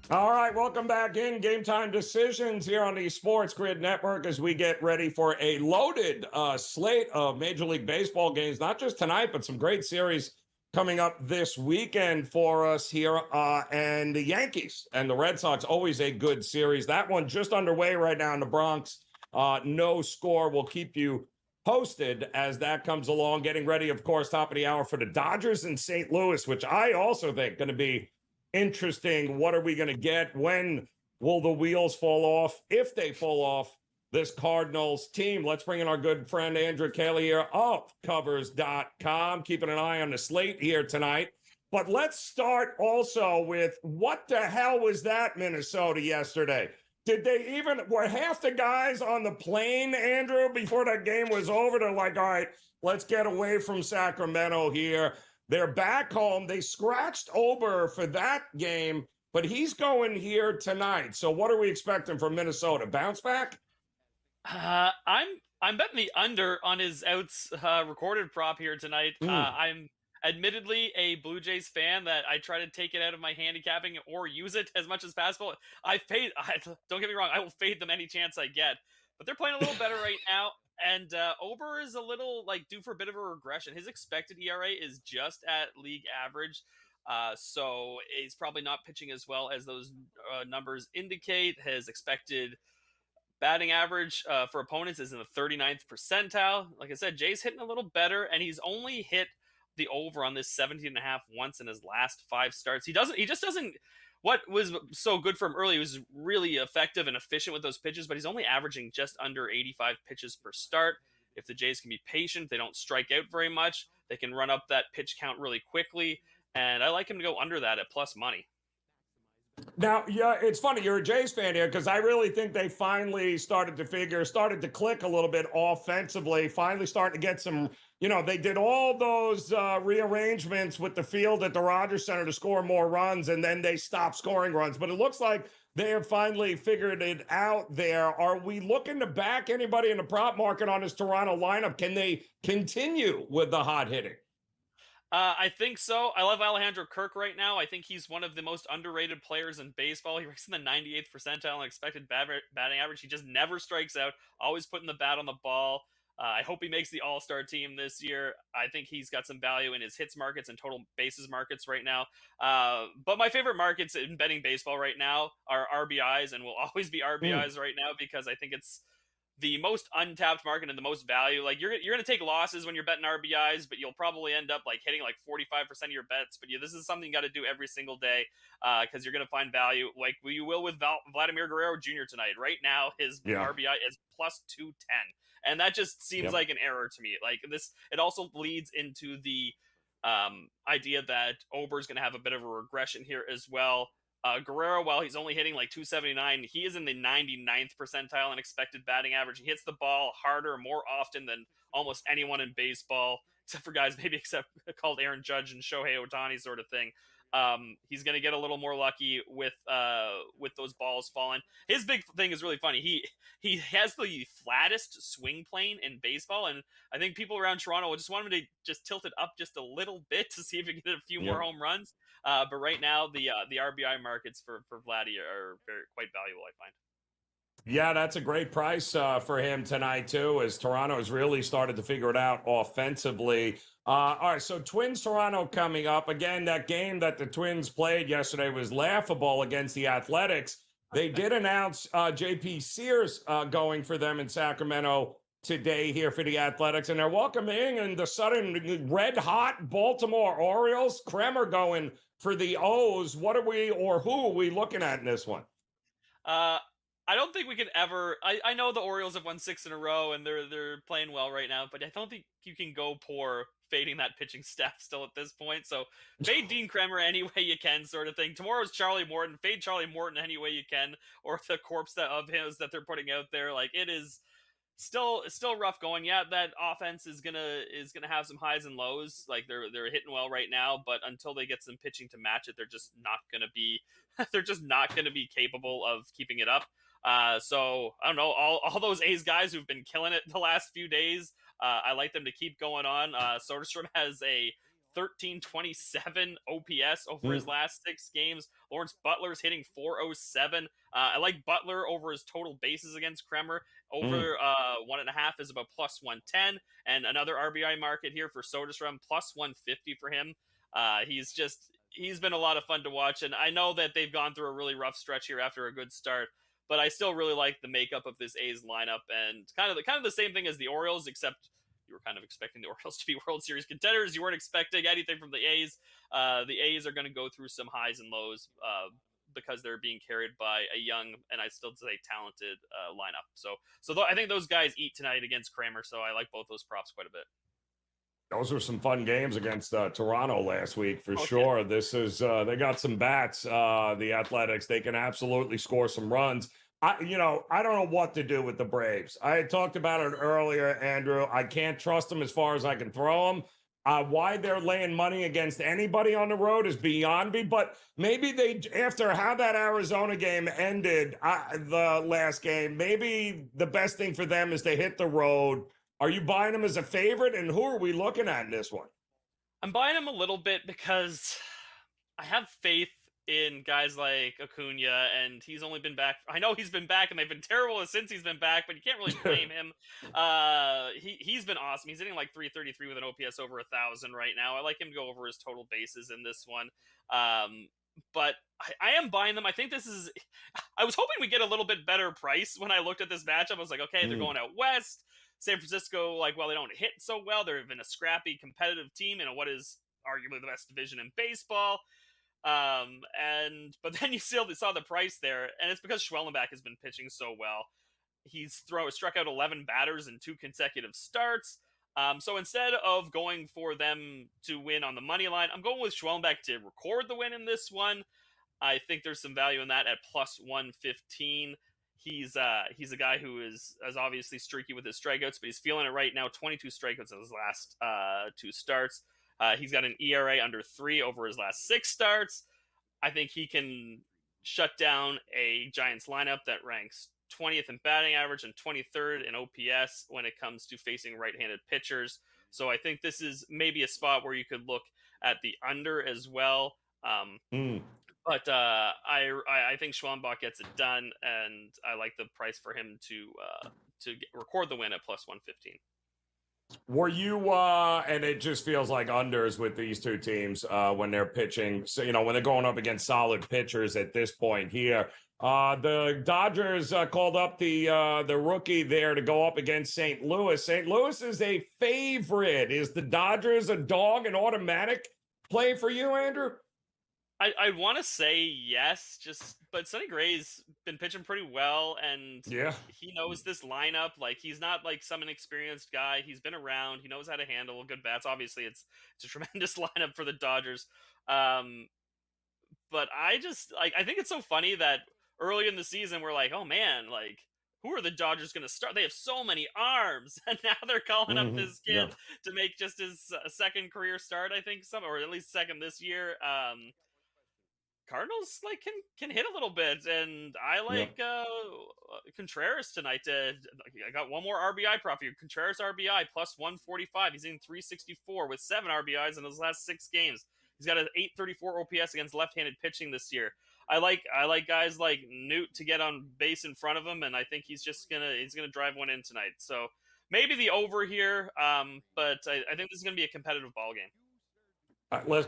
All right, welcome back in Game Time Decisions here on the SportsGrid Network as we get ready for a loaded slate of Major League Baseball games, not just tonight, but some great series coming up this weekend for us here. And the Yankees and the Red Sox, always a good series. That one just underway right now in the Bronx. No score. We'll keep you posted as that comes along. Getting ready, of course, top of the hour for the Dodgers in St. Louis, which I also think going to be interesting. What are we going to get? When will the wheels fall off? If they fall off, this Cardinals team. Let's bring in our good friend Andrew Kelly here of Covers.com, keeping an eye on the slate here tonight. But let's start also with what the hell was that Minnesota yesterday? Did they even, were half the guys on the plane, Andrew, before that game was over? They're like, all right, let's get away from Sacramento here. They're back home. They scratched Ober for that game, but he's going here tonight. So what are we expecting from Minnesota? Bounce back? I'm betting the under on his outs recorded prop here tonight. I'm admittedly a Blue Jays fan that I try to take it out of my handicapping or use it as much as possible. Don't get me wrong, I will fade them any chance I get, but they're playing a little better right now. And Ober is a little due for a bit of a regression. His expected ERA is just at league average. So he's probably not pitching as well as those numbers indicate. His expected batting average for opponents is in the 39th percentile. Like I said, Jay's hitting a little better, and he's only hit the over on this 17.5 once in his last 5 starts. He just doesn't. What was so good for him early, he was really effective and efficient with those pitches, but he's only averaging just under 85 pitches per start. If the Jays can be patient, they don't strike out very much, they can run up that pitch count really quickly, and I like him to go under that at plus money. Now, yeah, it's funny. You're a Jays fan here because I really think they finally started to click a little bit offensively, finally starting to get some, they did all those rearrangements with the field at the Rogers Center to score more runs, and then they stopped scoring runs. But it looks like they have finally figured it out there. Are we looking to back anybody in the prop market on this Toronto lineup? Can they continue with the hot hitting? I think so. I love Alejandro Kirk right now. I think he's one of the most underrated players in baseball. He ranks in the 98th percentile in expected batting average. He just never strikes out, always putting the bat on the ball. I hope he makes the All-Star team this year. I think he's got some value in his hits markets and total bases markets right now. But my favorite markets in betting baseball right now are RBIs, and will always be RBIs right now because I think it's the most untapped market and the most value. Like you're going to take losses when you're betting RBIs, but you'll probably end up like hitting like 45% of your bets. But this is something you got to do every single day because you're going to find value like you will with Vladimir Guerrero Jr. tonight. Right now, his RBI is plus 210. And that just seems like an error to me. Like this, it also leads into the idea that Ober's going to have a bit of a regression here as well. Guerrero, while he's only hitting like 279, he is in the 99th percentile in expected batting average. He hits the ball harder more often than almost anyone in baseball, except for guys maybe called Aaron Judge and Shohei Ohtani sort of thing. He's going to get a little more lucky with those balls falling. His big thing is really funny. He has the flattest swing plane in baseball, and I think people around Toronto just want him to just tilt it up just a little bit to see if he can hit a few more home runs. But right now, the RBI markets for Vladdy are quite valuable, I find. Yeah, that's a great price for him tonight, too, as Toronto has really started to figure it out offensively. All right, so Twins-Toronto coming up. Again, that game that the Twins played yesterday was laughable against the Athletics. They did announce J.P. Sears going for them in Sacramento today here for the Athletics, and they're welcoming in the sudden red-hot Baltimore Orioles. Kremer going for the O's. Who are we looking at in this one? I don't think we can ever. I know the Orioles have won 6 in a row and they're playing well right now, but I don't think you can go poor fading that pitching staff still at this point. So fade Dean Kremer any way you can, sort of thing. Tomorrow's Charlie Morton. Fade Charlie Morton any way you can, or the corpse of his that they're putting out there. Like it is still rough going. Yeah, that offense is gonna have some highs and lows. Like they're hitting well right now, but until they get some pitching to match it, they're just not gonna be capable of keeping it up. So I don't know, all those A's guys who've been killing it the last few days. I like them to keep going on. Soderstrom has a 1327 OPS over his last 6 games. Lawrence Butler's hitting 407. I like Butler over his total bases against Kremer. Over 1.5 is about plus 110. And another RBI market here for Soderstrom, plus 150 for him. He's been a lot of fun to watch. And I know that they've gone through a really rough stretch here after a good start, but I still really like the makeup of this A's lineup, and kind of the same thing as the Orioles, except you were kind of expecting the Orioles to be World Series contenders. You weren't expecting anything from the A's. The A's are going to go through some highs and lows because they're being carried by a young and I still say talented lineup. So I think those guys eat tonight against Kremer. So I like both those props quite a bit. Those were some fun games against Toronto last week for sure. This is they got some bats. The Athletics, they can absolutely score some runs. I don't know what to do with the Braves. I had talked about it earlier, Andrew. I can't trust them as far as I can throw them. Why they're laying money against anybody on the road is beyond me. But maybe after how that Arizona game ended, the last game, maybe the best thing for them is to hit the road. Are you buying them as a favorite, and who are we looking at in this one? I'm buying them a little bit because I have faith in guys like Acuna, and he's only been back. I know he's been back, and they've been terrible since he's been back, but you can't really blame him. He's been awesome. He's hitting like 333 with an OPS over 1,000 right now. I like him to go over his total bases in this one. But I am buying them. I think this is. I was hoping we'd get a little bit better price when I looked at this matchup. I was like, okay, they're going out west. San Francisco, they don't hit so well. They've been a scrappy, competitive team in what is arguably the best division in baseball. But then you still saw the price there, and it's because Schwellenbach has been pitching so well. He's struck out 11 batters in 2 consecutive starts. So instead of going for them to win on the money line, I'm going with Schwellenbach to record the win in this one. I think there's some value in that at plus 115. He's a guy who is obviously streaky with his strikeouts, but he's feeling it right now. 22 strikeouts in his last 2 starts. He's got an ERA under 3 over his last 6 starts. I think he can shut down a Giants lineup that ranks 20th in batting average and 23rd in OPS when it comes to facing right-handed pitchers. So I think this is maybe a spot where you could look at the under as well. But I think Schwambach gets it done, and I like the price for him to record the win at plus 115. Were you, and it just feels like unders with these two teams when they're pitching, so, when they're going up against solid pitchers at this point here. The Dodgers called up the rookie there to go up against St. Louis. St. Louis is a favorite. Is the Dodgers a dog, an automatic play for you, Andrew? I want to say yes, but Sonny Gray's been pitching pretty well, and he knows this lineup. Like, he's not like some inexperienced guy. He's been around. He knows how to handle good bats. Obviously, it's a tremendous lineup for the Dodgers. But I think it's so funny that early in the season we're like, oh man, like, who are the Dodgers going to start? They have so many arms, and now they're calling up this kid to make just his second career start. I think or at least second this year. Cardinals can hit a little bit, and I like Contreras tonight. I got one more RBI prop here. Contreras RBI plus 145. He's in 364 with 7 RBIs in his last 6 games. He's got an 834 OPS against left-handed pitching this year. I like guys like Newt to get on base in front of him, and I think he's gonna drive one in tonight. So maybe the over here, but I think this is gonna be a competitive ball game.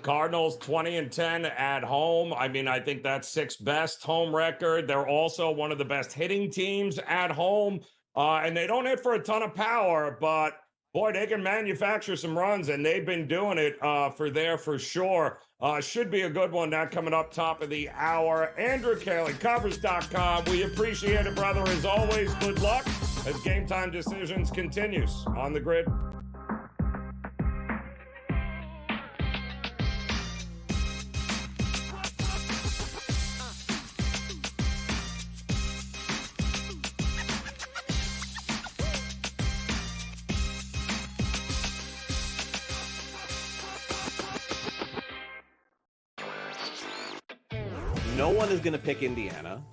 Cardinals 20-10 at home. I mean, I think that's 6th best home record. They're also one of the best hitting teams at home, and they don't hit for a ton of power, but boy, they can manufacture some runs, and they've been doing it for sure. Should be a good one. That coming up top of the hour. Andrew Kelly, Covers.com. We appreciate it, brother, as always. Good luck as Game Time Decisions continues on the grid. No one is going to pick Indiana.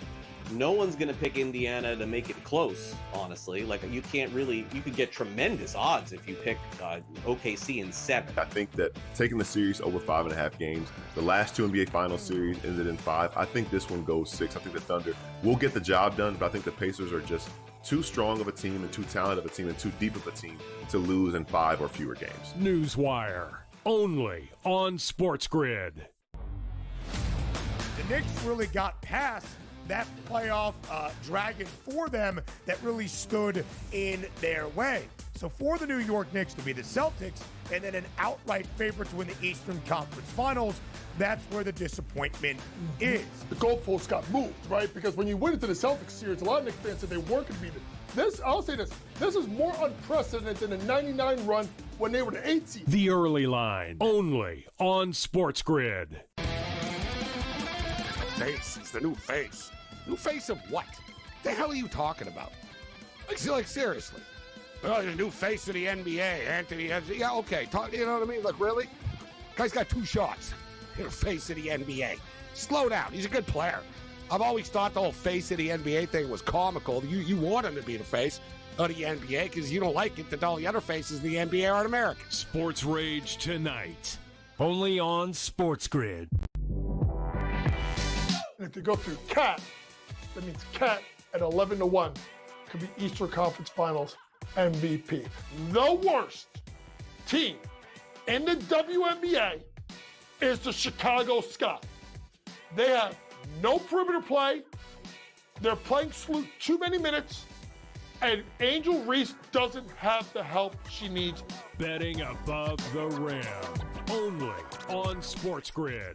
No one's going to pick Indiana to make it close, honestly. Like, you could get tremendous odds if you pick OKC in 7. I think that taking the series over 5.5 games, the last 2 NBA Finals series ended in 5. I think this one goes 6. I think the Thunder will get the job done, but I think the Pacers are just too strong of a team and too talented of a team and too deep of a team to lose in 5 or fewer games. Newswire, only on SportsGrid. The Knicks really got past that playoff dragon for them that really stood in their way. So for the New York Knicks to be the Celtics and then an outright favorite to win the Eastern Conference Finals, that's where the disappointment is. The goalposts got moved, right? Because when you went into the Celtics series, a lot of Knicks fans said they weren't going to beat it. I'll say this is more unprecedented than the 99 run when they were the 8th seed. The Early Line, only on SportsGrid. Face is the new face. New face of what? The hell are you talking about? Like seriously. Oh, the new face of the NBA, Anthony. Yeah, okay. You know what I mean? Like, really? Guy's got 2 shots. You're the face of the NBA. Slow down. He's a good player. I've always thought the whole face of the NBA thing was comical. You want him to be the face of the NBA because you don't like it that all the other faces of the NBA aren't American. Sports Rage tonight, only on SportsGrid. And if you go through Cat, that means Cat at 11-1 could be Eastern Conference Finals MVP. The worst team in the WNBA is the Chicago Sky. They have no perimeter play. They're playing too many minutes. And Angel Reese doesn't have the help she needs. Betting above the rim, only on SportsGrid.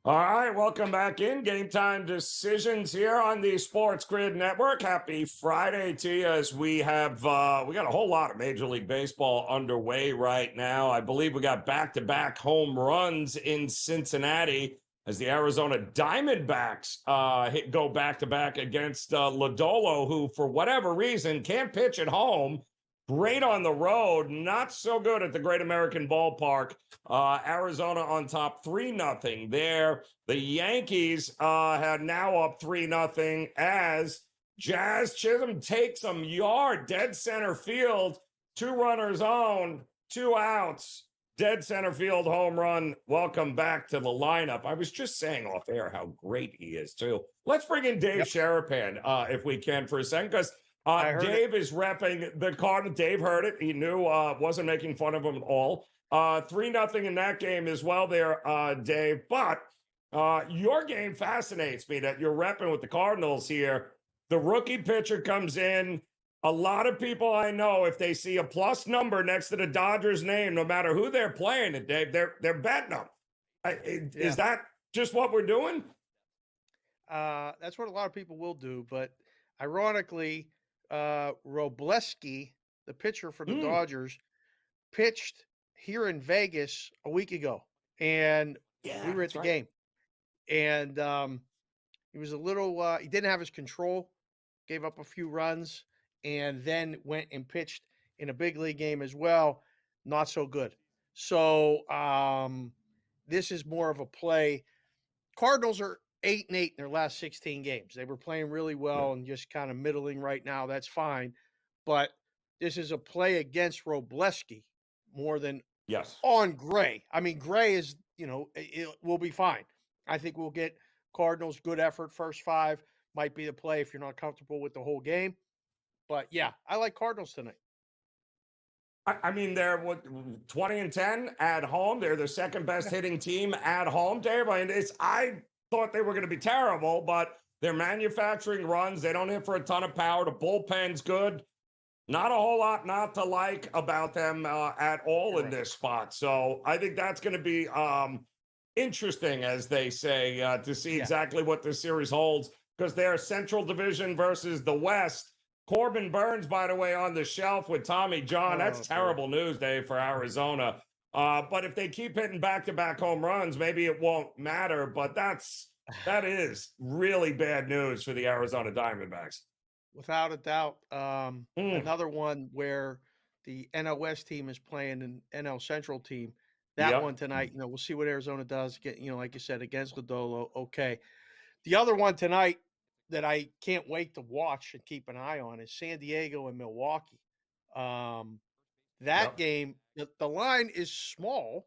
All right, welcome back in. Game Time Decisions here on the Sports Grid Network. Happy Friday to you as we have, we got a whole lot of Major League Baseball underway right now. I believe we got back-to-back home runs in Cincinnati as the Arizona Diamondbacks go back-to-back against Lodolo, who for whatever reason can't pitch at home. Great on the road, not so good at the Great American Ballpark. Arizona on top 3-0 there. The Yankees had now up 3-0 as Jazz Chisholm takes them yard, dead center field, 2 runners on, 2 outs, dead center field home run. Welcome back to the lineup. I was just saying off air how great he is too. Let's bring in Dave Sharapan if we can for a second, because Dave is repping the Cardinals. Dave heard it. He knew, wasn't making fun of him at all. 3-0 in that game as well there, Dave. But your game fascinates me that you're repping with the Cardinals here. The rookie pitcher comes in. A lot of people I know, if they see a plus number next to the Dodgers name, no matter who they're playing it, Dave, they're betting them. Is that just what we're doing? That's what a lot of people will do. But ironically, Robleski, the pitcher for the Dodgers, pitched here in Vegas a week ago, and we were at the game. And he was a little, he didn't have his control, gave up a few runs, and then went and pitched in a big league game as well. Not so good. So this is more of a play. Cardinals are 8-8 in their last 16 games. They were playing really well and just kind of middling right now. That's fine. But this is a play against Robleski more than on Gray. I mean, Gray is, it will be fine. I think we'll get Cardinals good effort. First 5 might be the play if you're not comfortable with the whole game. But yeah, I like Cardinals tonight. I mean, they're 20-10 at home. They're the second best hitting team at home, Dave. I mean, I thought they were going to be terrible, but they're manufacturing runs. They don't hit for a ton of power. The bullpen's good. Not a whole lot not to like about them at all in this spot. So I think that's going to be interesting, as they say, to see exactly what this series holds, because they're Central Division versus the West. Corbin Burns, by the way, on the shelf with Tommy John. That's terrible news, Dave, for Arizona. But if they keep hitting back-to-back home runs, maybe it won't matter. But that is really bad news for the Arizona Diamondbacks. Without a doubt. Another one where the NL West team is playing an NL Central team. That one tonight, we'll see what Arizona does. Like you said, against Lodolo. Okay. The other one tonight that I can't wait to watch and keep an eye on is San Diego and Milwaukee. That game, the line is small,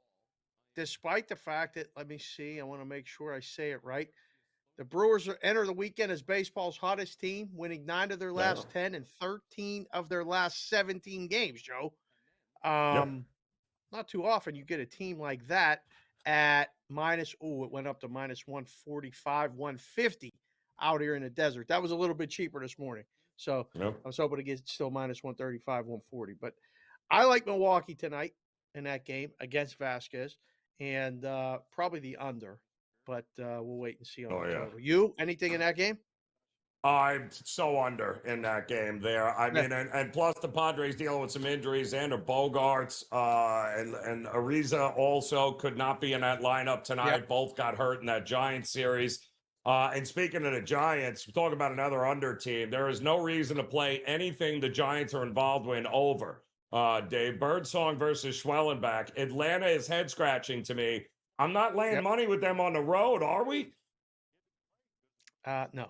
despite the fact that, let me see, I want to make sure I say it right. The Brewers enter the weekend as baseball's hottest team, winning 9 of their last 10 and 13 of their last 17 games, Joe. Not too often you get a team like that at it went up to minus 145, 150 out here in the desert. That was a little bit cheaper this morning. So I was hoping to get still minus 135, 140. But I like Milwaukee tonight in that game against Vasquez, and probably the under. But we'll wait and see on the total. You, anything in that game? I'm so under in that game there. I mean, and plus the Padres dealing with some injuries. Xander Bogaerts and Ariza also could not be in that lineup tonight. Both got hurt in that Giants series. And speaking of the Giants, talk about another under team. There is no reason to play anything the Giants are involved in over. Dave, Birdsong versus Schwellenbach. Atlanta is head scratching to me. I'm not laying money with them on the road, are we? No.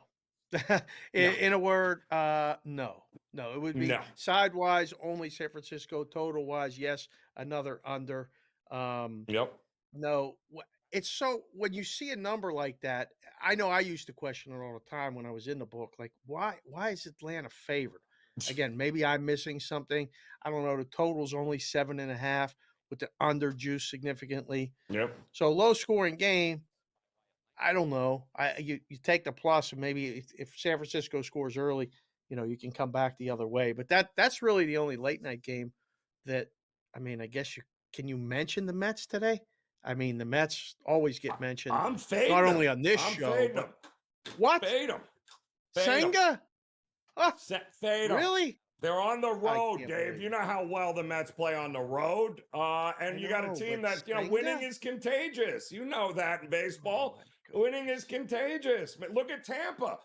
In a word, no. It would be sidewise only San Francisco. Total wise, yes, another under. No, it's so when you see a number like that, I know I used to question it all the time when I was in the book. Like, why is Atlanta favored? Again, maybe I'm missing something. I don't know. The total's only 7.5 with the under juice significantly. So low scoring game. I don't know. You take the plus, and maybe if San Francisco scores early, you can come back the other way. But that's really the only late night game that, I mean, I guess can you mention the Mets today? I mean, the Mets always get mentioned. I'm fading not them. only on this I'm show, fading but them. what? Fade them. Senga? Fade them. Really? They're on the road, can't Dave. believe You know how well the Mets play on the road. And you got a team that, winning is contagious. You know that in baseball. Winning is contagious. But look at Tampa.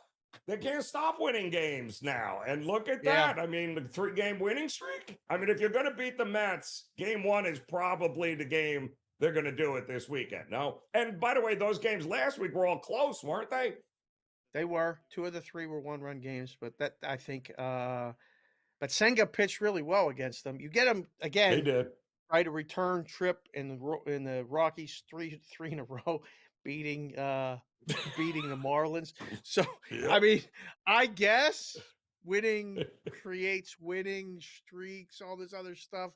They can't stop winning games now. And look at that. I mean, the 3-game winning streak. I mean, if you're going to beat the Mets, game 1 is probably the game they're going to do it this weekend. No? And by the way, those games last week were all close, weren't they? They were. 2 of the 3 were 1-run games, but that I think but Senga pitched really well against them. You get them again. They did. Right, a return trip in the Rockies, three in a row, beating the Marlins. So I mean, I guess winning creates winning streaks, all this other stuff.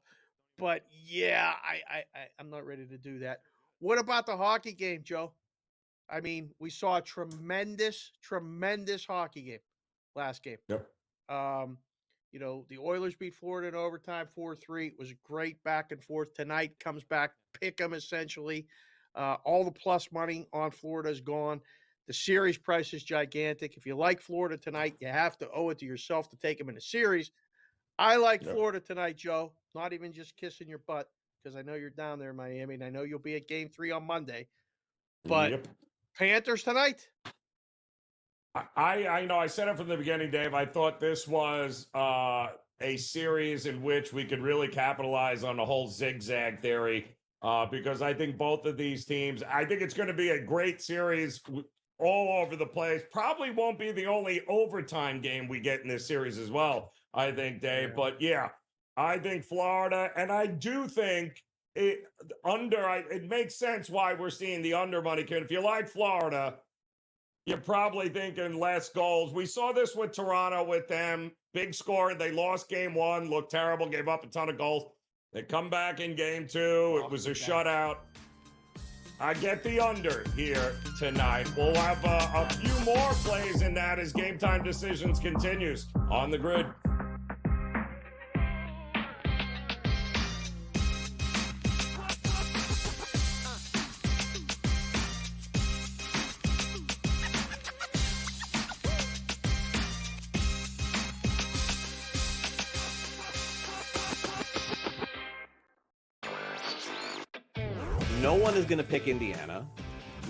But yeah, I'm not ready to do that. What about the hockey game, Joe? I mean, we saw a tremendous hockey game last game. Yep. The Oilers beat Florida in overtime 4-3. It was great back and forth. Tonight comes back, pick 'em essentially. All the plus money on Florida is gone. The series price is gigantic. If you like Florida tonight, you have to owe it to yourself to take them in a series. I like Florida tonight, Joe. Not even just kissing your butt, because I know you're down there in Miami, and I know you'll be at Game 3 on Monday. But Panthers tonight. I know I said it from the beginning, Dave. I thought this was a series in which we could really capitalize on the whole zigzag theory because I think both of these teams, I think it's going to be a great series all over the place. Probably won't be the only overtime game we get in this series as well, I think, Dave. Yeah. But yeah, I think Florida, and I do think it makes sense why we're seeing the under money. If you like Florida, you're probably thinking less goals. We saw this with Toronto with them. Big score. They lost game 1, looked terrible, gave up a ton of goals. They come back in game 2. It was a shutout. I get the under here tonight. We'll have a few more plays in that as Game Time Decisions continues on the grid. No one is going to pick Indiana.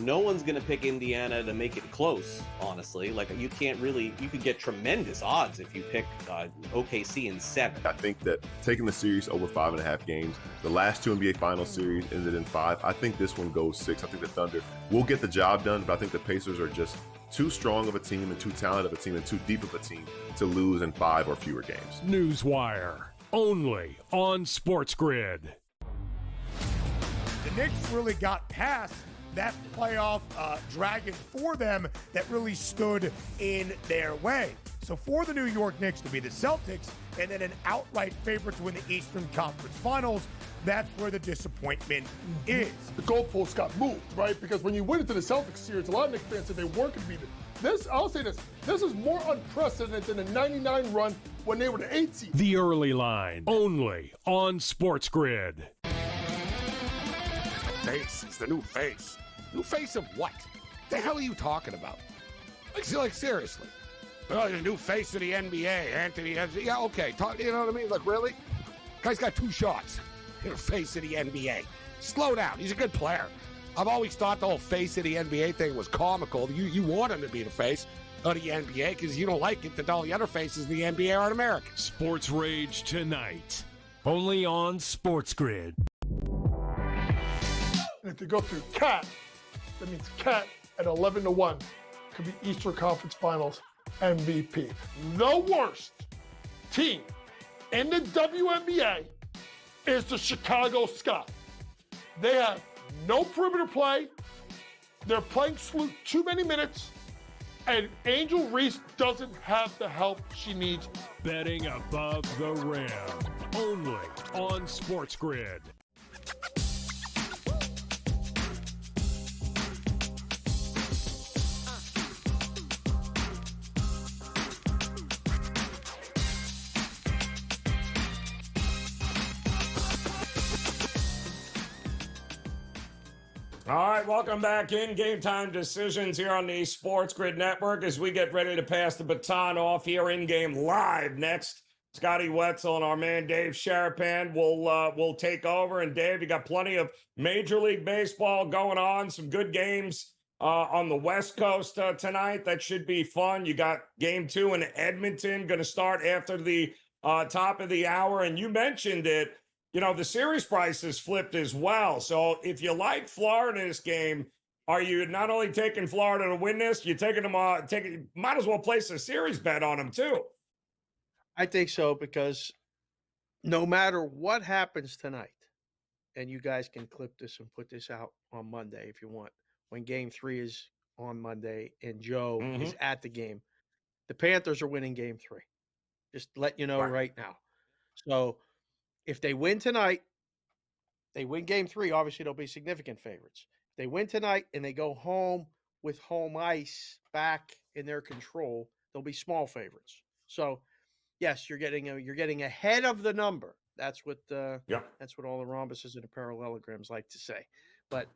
No one's going to pick Indiana to make it close, honestly. Like, you could get tremendous odds if you pick OKC in 7. I think that taking the series over 5.5 games, the last 2 NBA Finals series ended in 5. I think this one goes 6. I think the Thunder will get the job done, but I think the Pacers are just too strong of a team and too talented of a team and too deep of a team to lose in 5 or fewer games. Newswire, only on SportsGrid. The Knicks really got past that playoff dragon for them that really stood in their way. So for the New York Knicks to be the Celtics and then an outright favorite to win the Eastern Conference Finals, that's where the disappointment is. The goalposts got moved, right? Because when you went into the Celtics series, a lot of Knicks fans said they weren't going to beat it. I'll say this is more unprecedented than the 99 run when they were the 8th seed. The early line, only on SportsGrid. Face is the new face. New face of what? The hell are you talking about? Like seriously. Oh, the new face of the NBA, Anthony. Yeah, okay. You know what I mean? Like, really? Guy's got 2 shots. You're the face of the NBA. Slow down. He's a good player. I've always thought the whole face of the NBA thing was comical. You want him to be the face of the NBA because you don't like it that all the other faces of the NBA aren't American. Sports Rage tonight. Only on SportsGrid. And if you go through Cat, that means Cat at 11-1 could be Eastern Conference Finals MVP. The worst team in the WNBA is the Chicago Sky. They have no perimeter play. They're playing too many minutes. And Angel Reese doesn't have the help she needs. Betting above the rim. Only on SportsGrid. All right, welcome back in Game Time Decisions here on the Sports Grid Network as we get ready to pass the baton off here in game live. Next, Scotty Wetzel and our man Dave Sharapan will take over. And Dave, you got plenty of Major League Baseball going on, some good games on the West Coast tonight. That should be fun. You got Game 2 in Edmonton going to start after the top of the hour, and you mentioned it. You know, the series prices flipped as well. So if you like Florida in this game, are you not only taking Florida to win this, you're taking them might as well place a series bet on them too. I think so, because no matter what happens tonight, and you guys can clip this and put this out on Monday if you want, when Game 3 is on Monday and Joe is at the game, the Panthers are winning Game 3. Just let you know right now. So if they win tonight, they win Game 3, obviously they'll be significant favorites. If they win tonight and they go home with home ice back in their control, they'll be small favorites. So yes, you're getting ahead of the number. That's what that's what all the rhombuses and the parallelograms like to say. But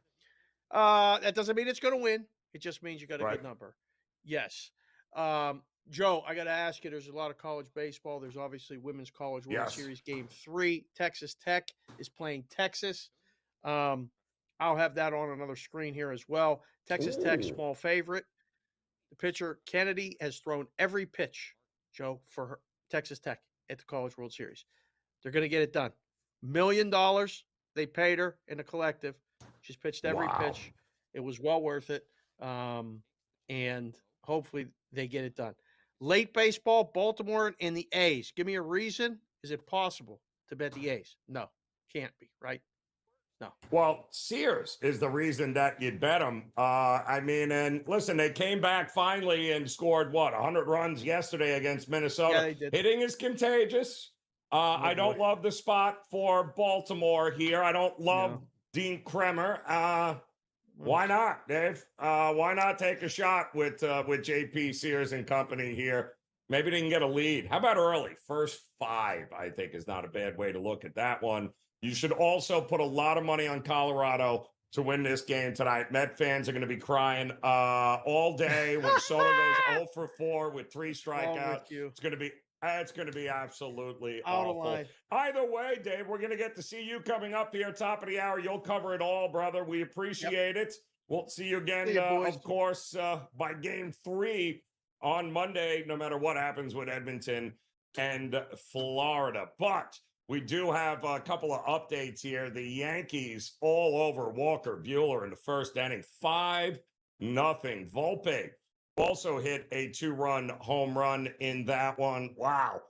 that doesn't mean it's going to win. It just means you got a good number. Yes. Joe, I got to ask you, there's a lot of college baseball. There's obviously Women's College World Series Game 3. Texas Tech is playing Texas. I'll have that on another screen here as well. Texas Tech, small favorite. The pitcher, Kennedy, has thrown every pitch, Joe, for Texas Tech at the College World Series. They're going to get it done. $1 million they paid her in the collective. She's pitched every pitch. It was well worth it. And hopefully they get it done. Late baseball, Baltimore and the A's. Give me a reason. Is it possible to bet the A's? No, can't be, right? No. Well, Sears is the reason that you'd bet them. I mean, and listen, they came back finally and scored, 100 runs yesterday against Minnesota. Yeah, they did. Hitting is contagious. I don't love the spot for Baltimore here. I don't love Dean Kremer. Why not, Dave? Why not take a shot with JP Sears and company here? Maybe they can get a lead. How about early? First 5, I think, is not a bad way to look at that one. You should also put a lot of money on Colorado to win this game tonight. Met fans are going to be crying all day when Soto goes 0 for 4 with 3 strikeouts. It's going to be absolutely awful. Either way, Dave, we're going to get to see you coming up here, top of the hour. You'll cover it all, brother. We appreciate it. We'll see you again, of course, by Game 3 on Monday, no matter what happens with Edmonton and Florida. But we do have a couple of updates here. The Yankees all over Walker Buehler in the first inning, 5-0. Volpe also hit a 2-run home run in that one. Wow.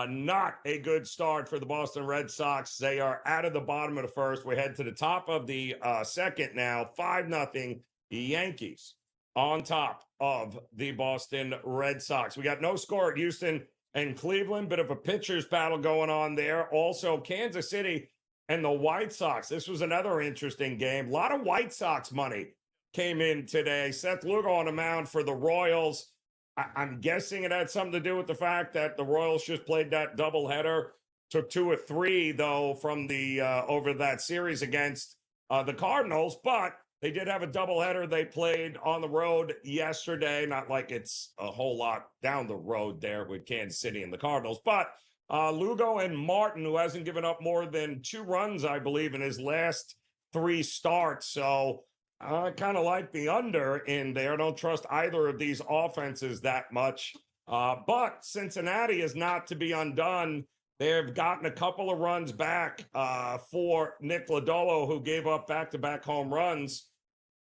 Not a good start for the Boston Red Sox. They are out of the bottom of the first. We head to the top of the second now. 5-0 Yankees on top of the Boston Red Sox. We got no score at Houston and Cleveland. Bit of a pitcher's battle going on there. Also, Kansas City and the White Sox. This was another interesting game. A lot of White Sox money came in today. Seth Lugo on the mound for the Royals. I'm guessing it had something to do with the fact that the Royals just played that doubleheader. Took 2 or 3, though, from the over that series against the Cardinals. But they did have a doubleheader they played on the road yesterday. Not like it's a whole lot down the road there with Kansas City and the Cardinals. But Lugo and Martin, who hasn't given up more than 2 runs, I believe, in his last 3 starts. So I kind of like the under in there. I don't trust either of these offenses that much. But Cincinnati is not to be undone. They've gotten a couple of runs back for Nick Lodolo, who gave up back-to-back home runs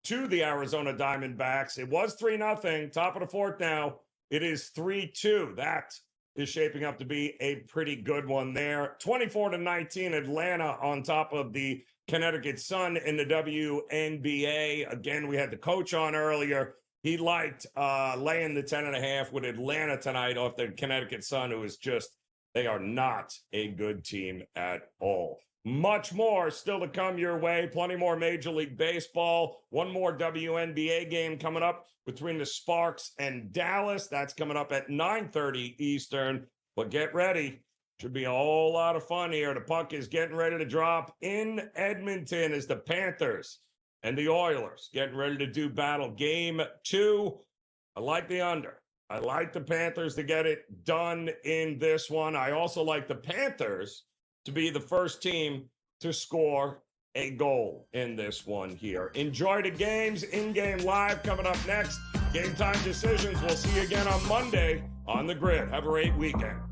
to the Arizona Diamondbacks. It was 3-0, top of the fourth now. It is 3-2. That is shaping up to be a pretty good one there. 24-19, Atlanta on top of the Connecticut Sun in the WNBA. Again, we had the coach on earlier. He liked laying the 10.5 with Atlanta tonight off the Connecticut Sun, who is just, they are not a good team at all. Much more still to come your way. Plenty more Major League Baseball. One more WNBA game coming up between the Sparks and Dallas. That's coming up at 9:30 Eastern. But get ready. Should be a whole lot of fun here. The puck is getting ready to drop in Edmonton as the Panthers and the Oilers getting ready to do battle. Game 2, I like the under. I like the Panthers to get it done in this one. I also like the Panthers to be the first team to score a goal in this one here. Enjoy the games. In-game live coming up next. Game Time Decisions. We'll see you again on Monday on the Grid. Have a great weekend.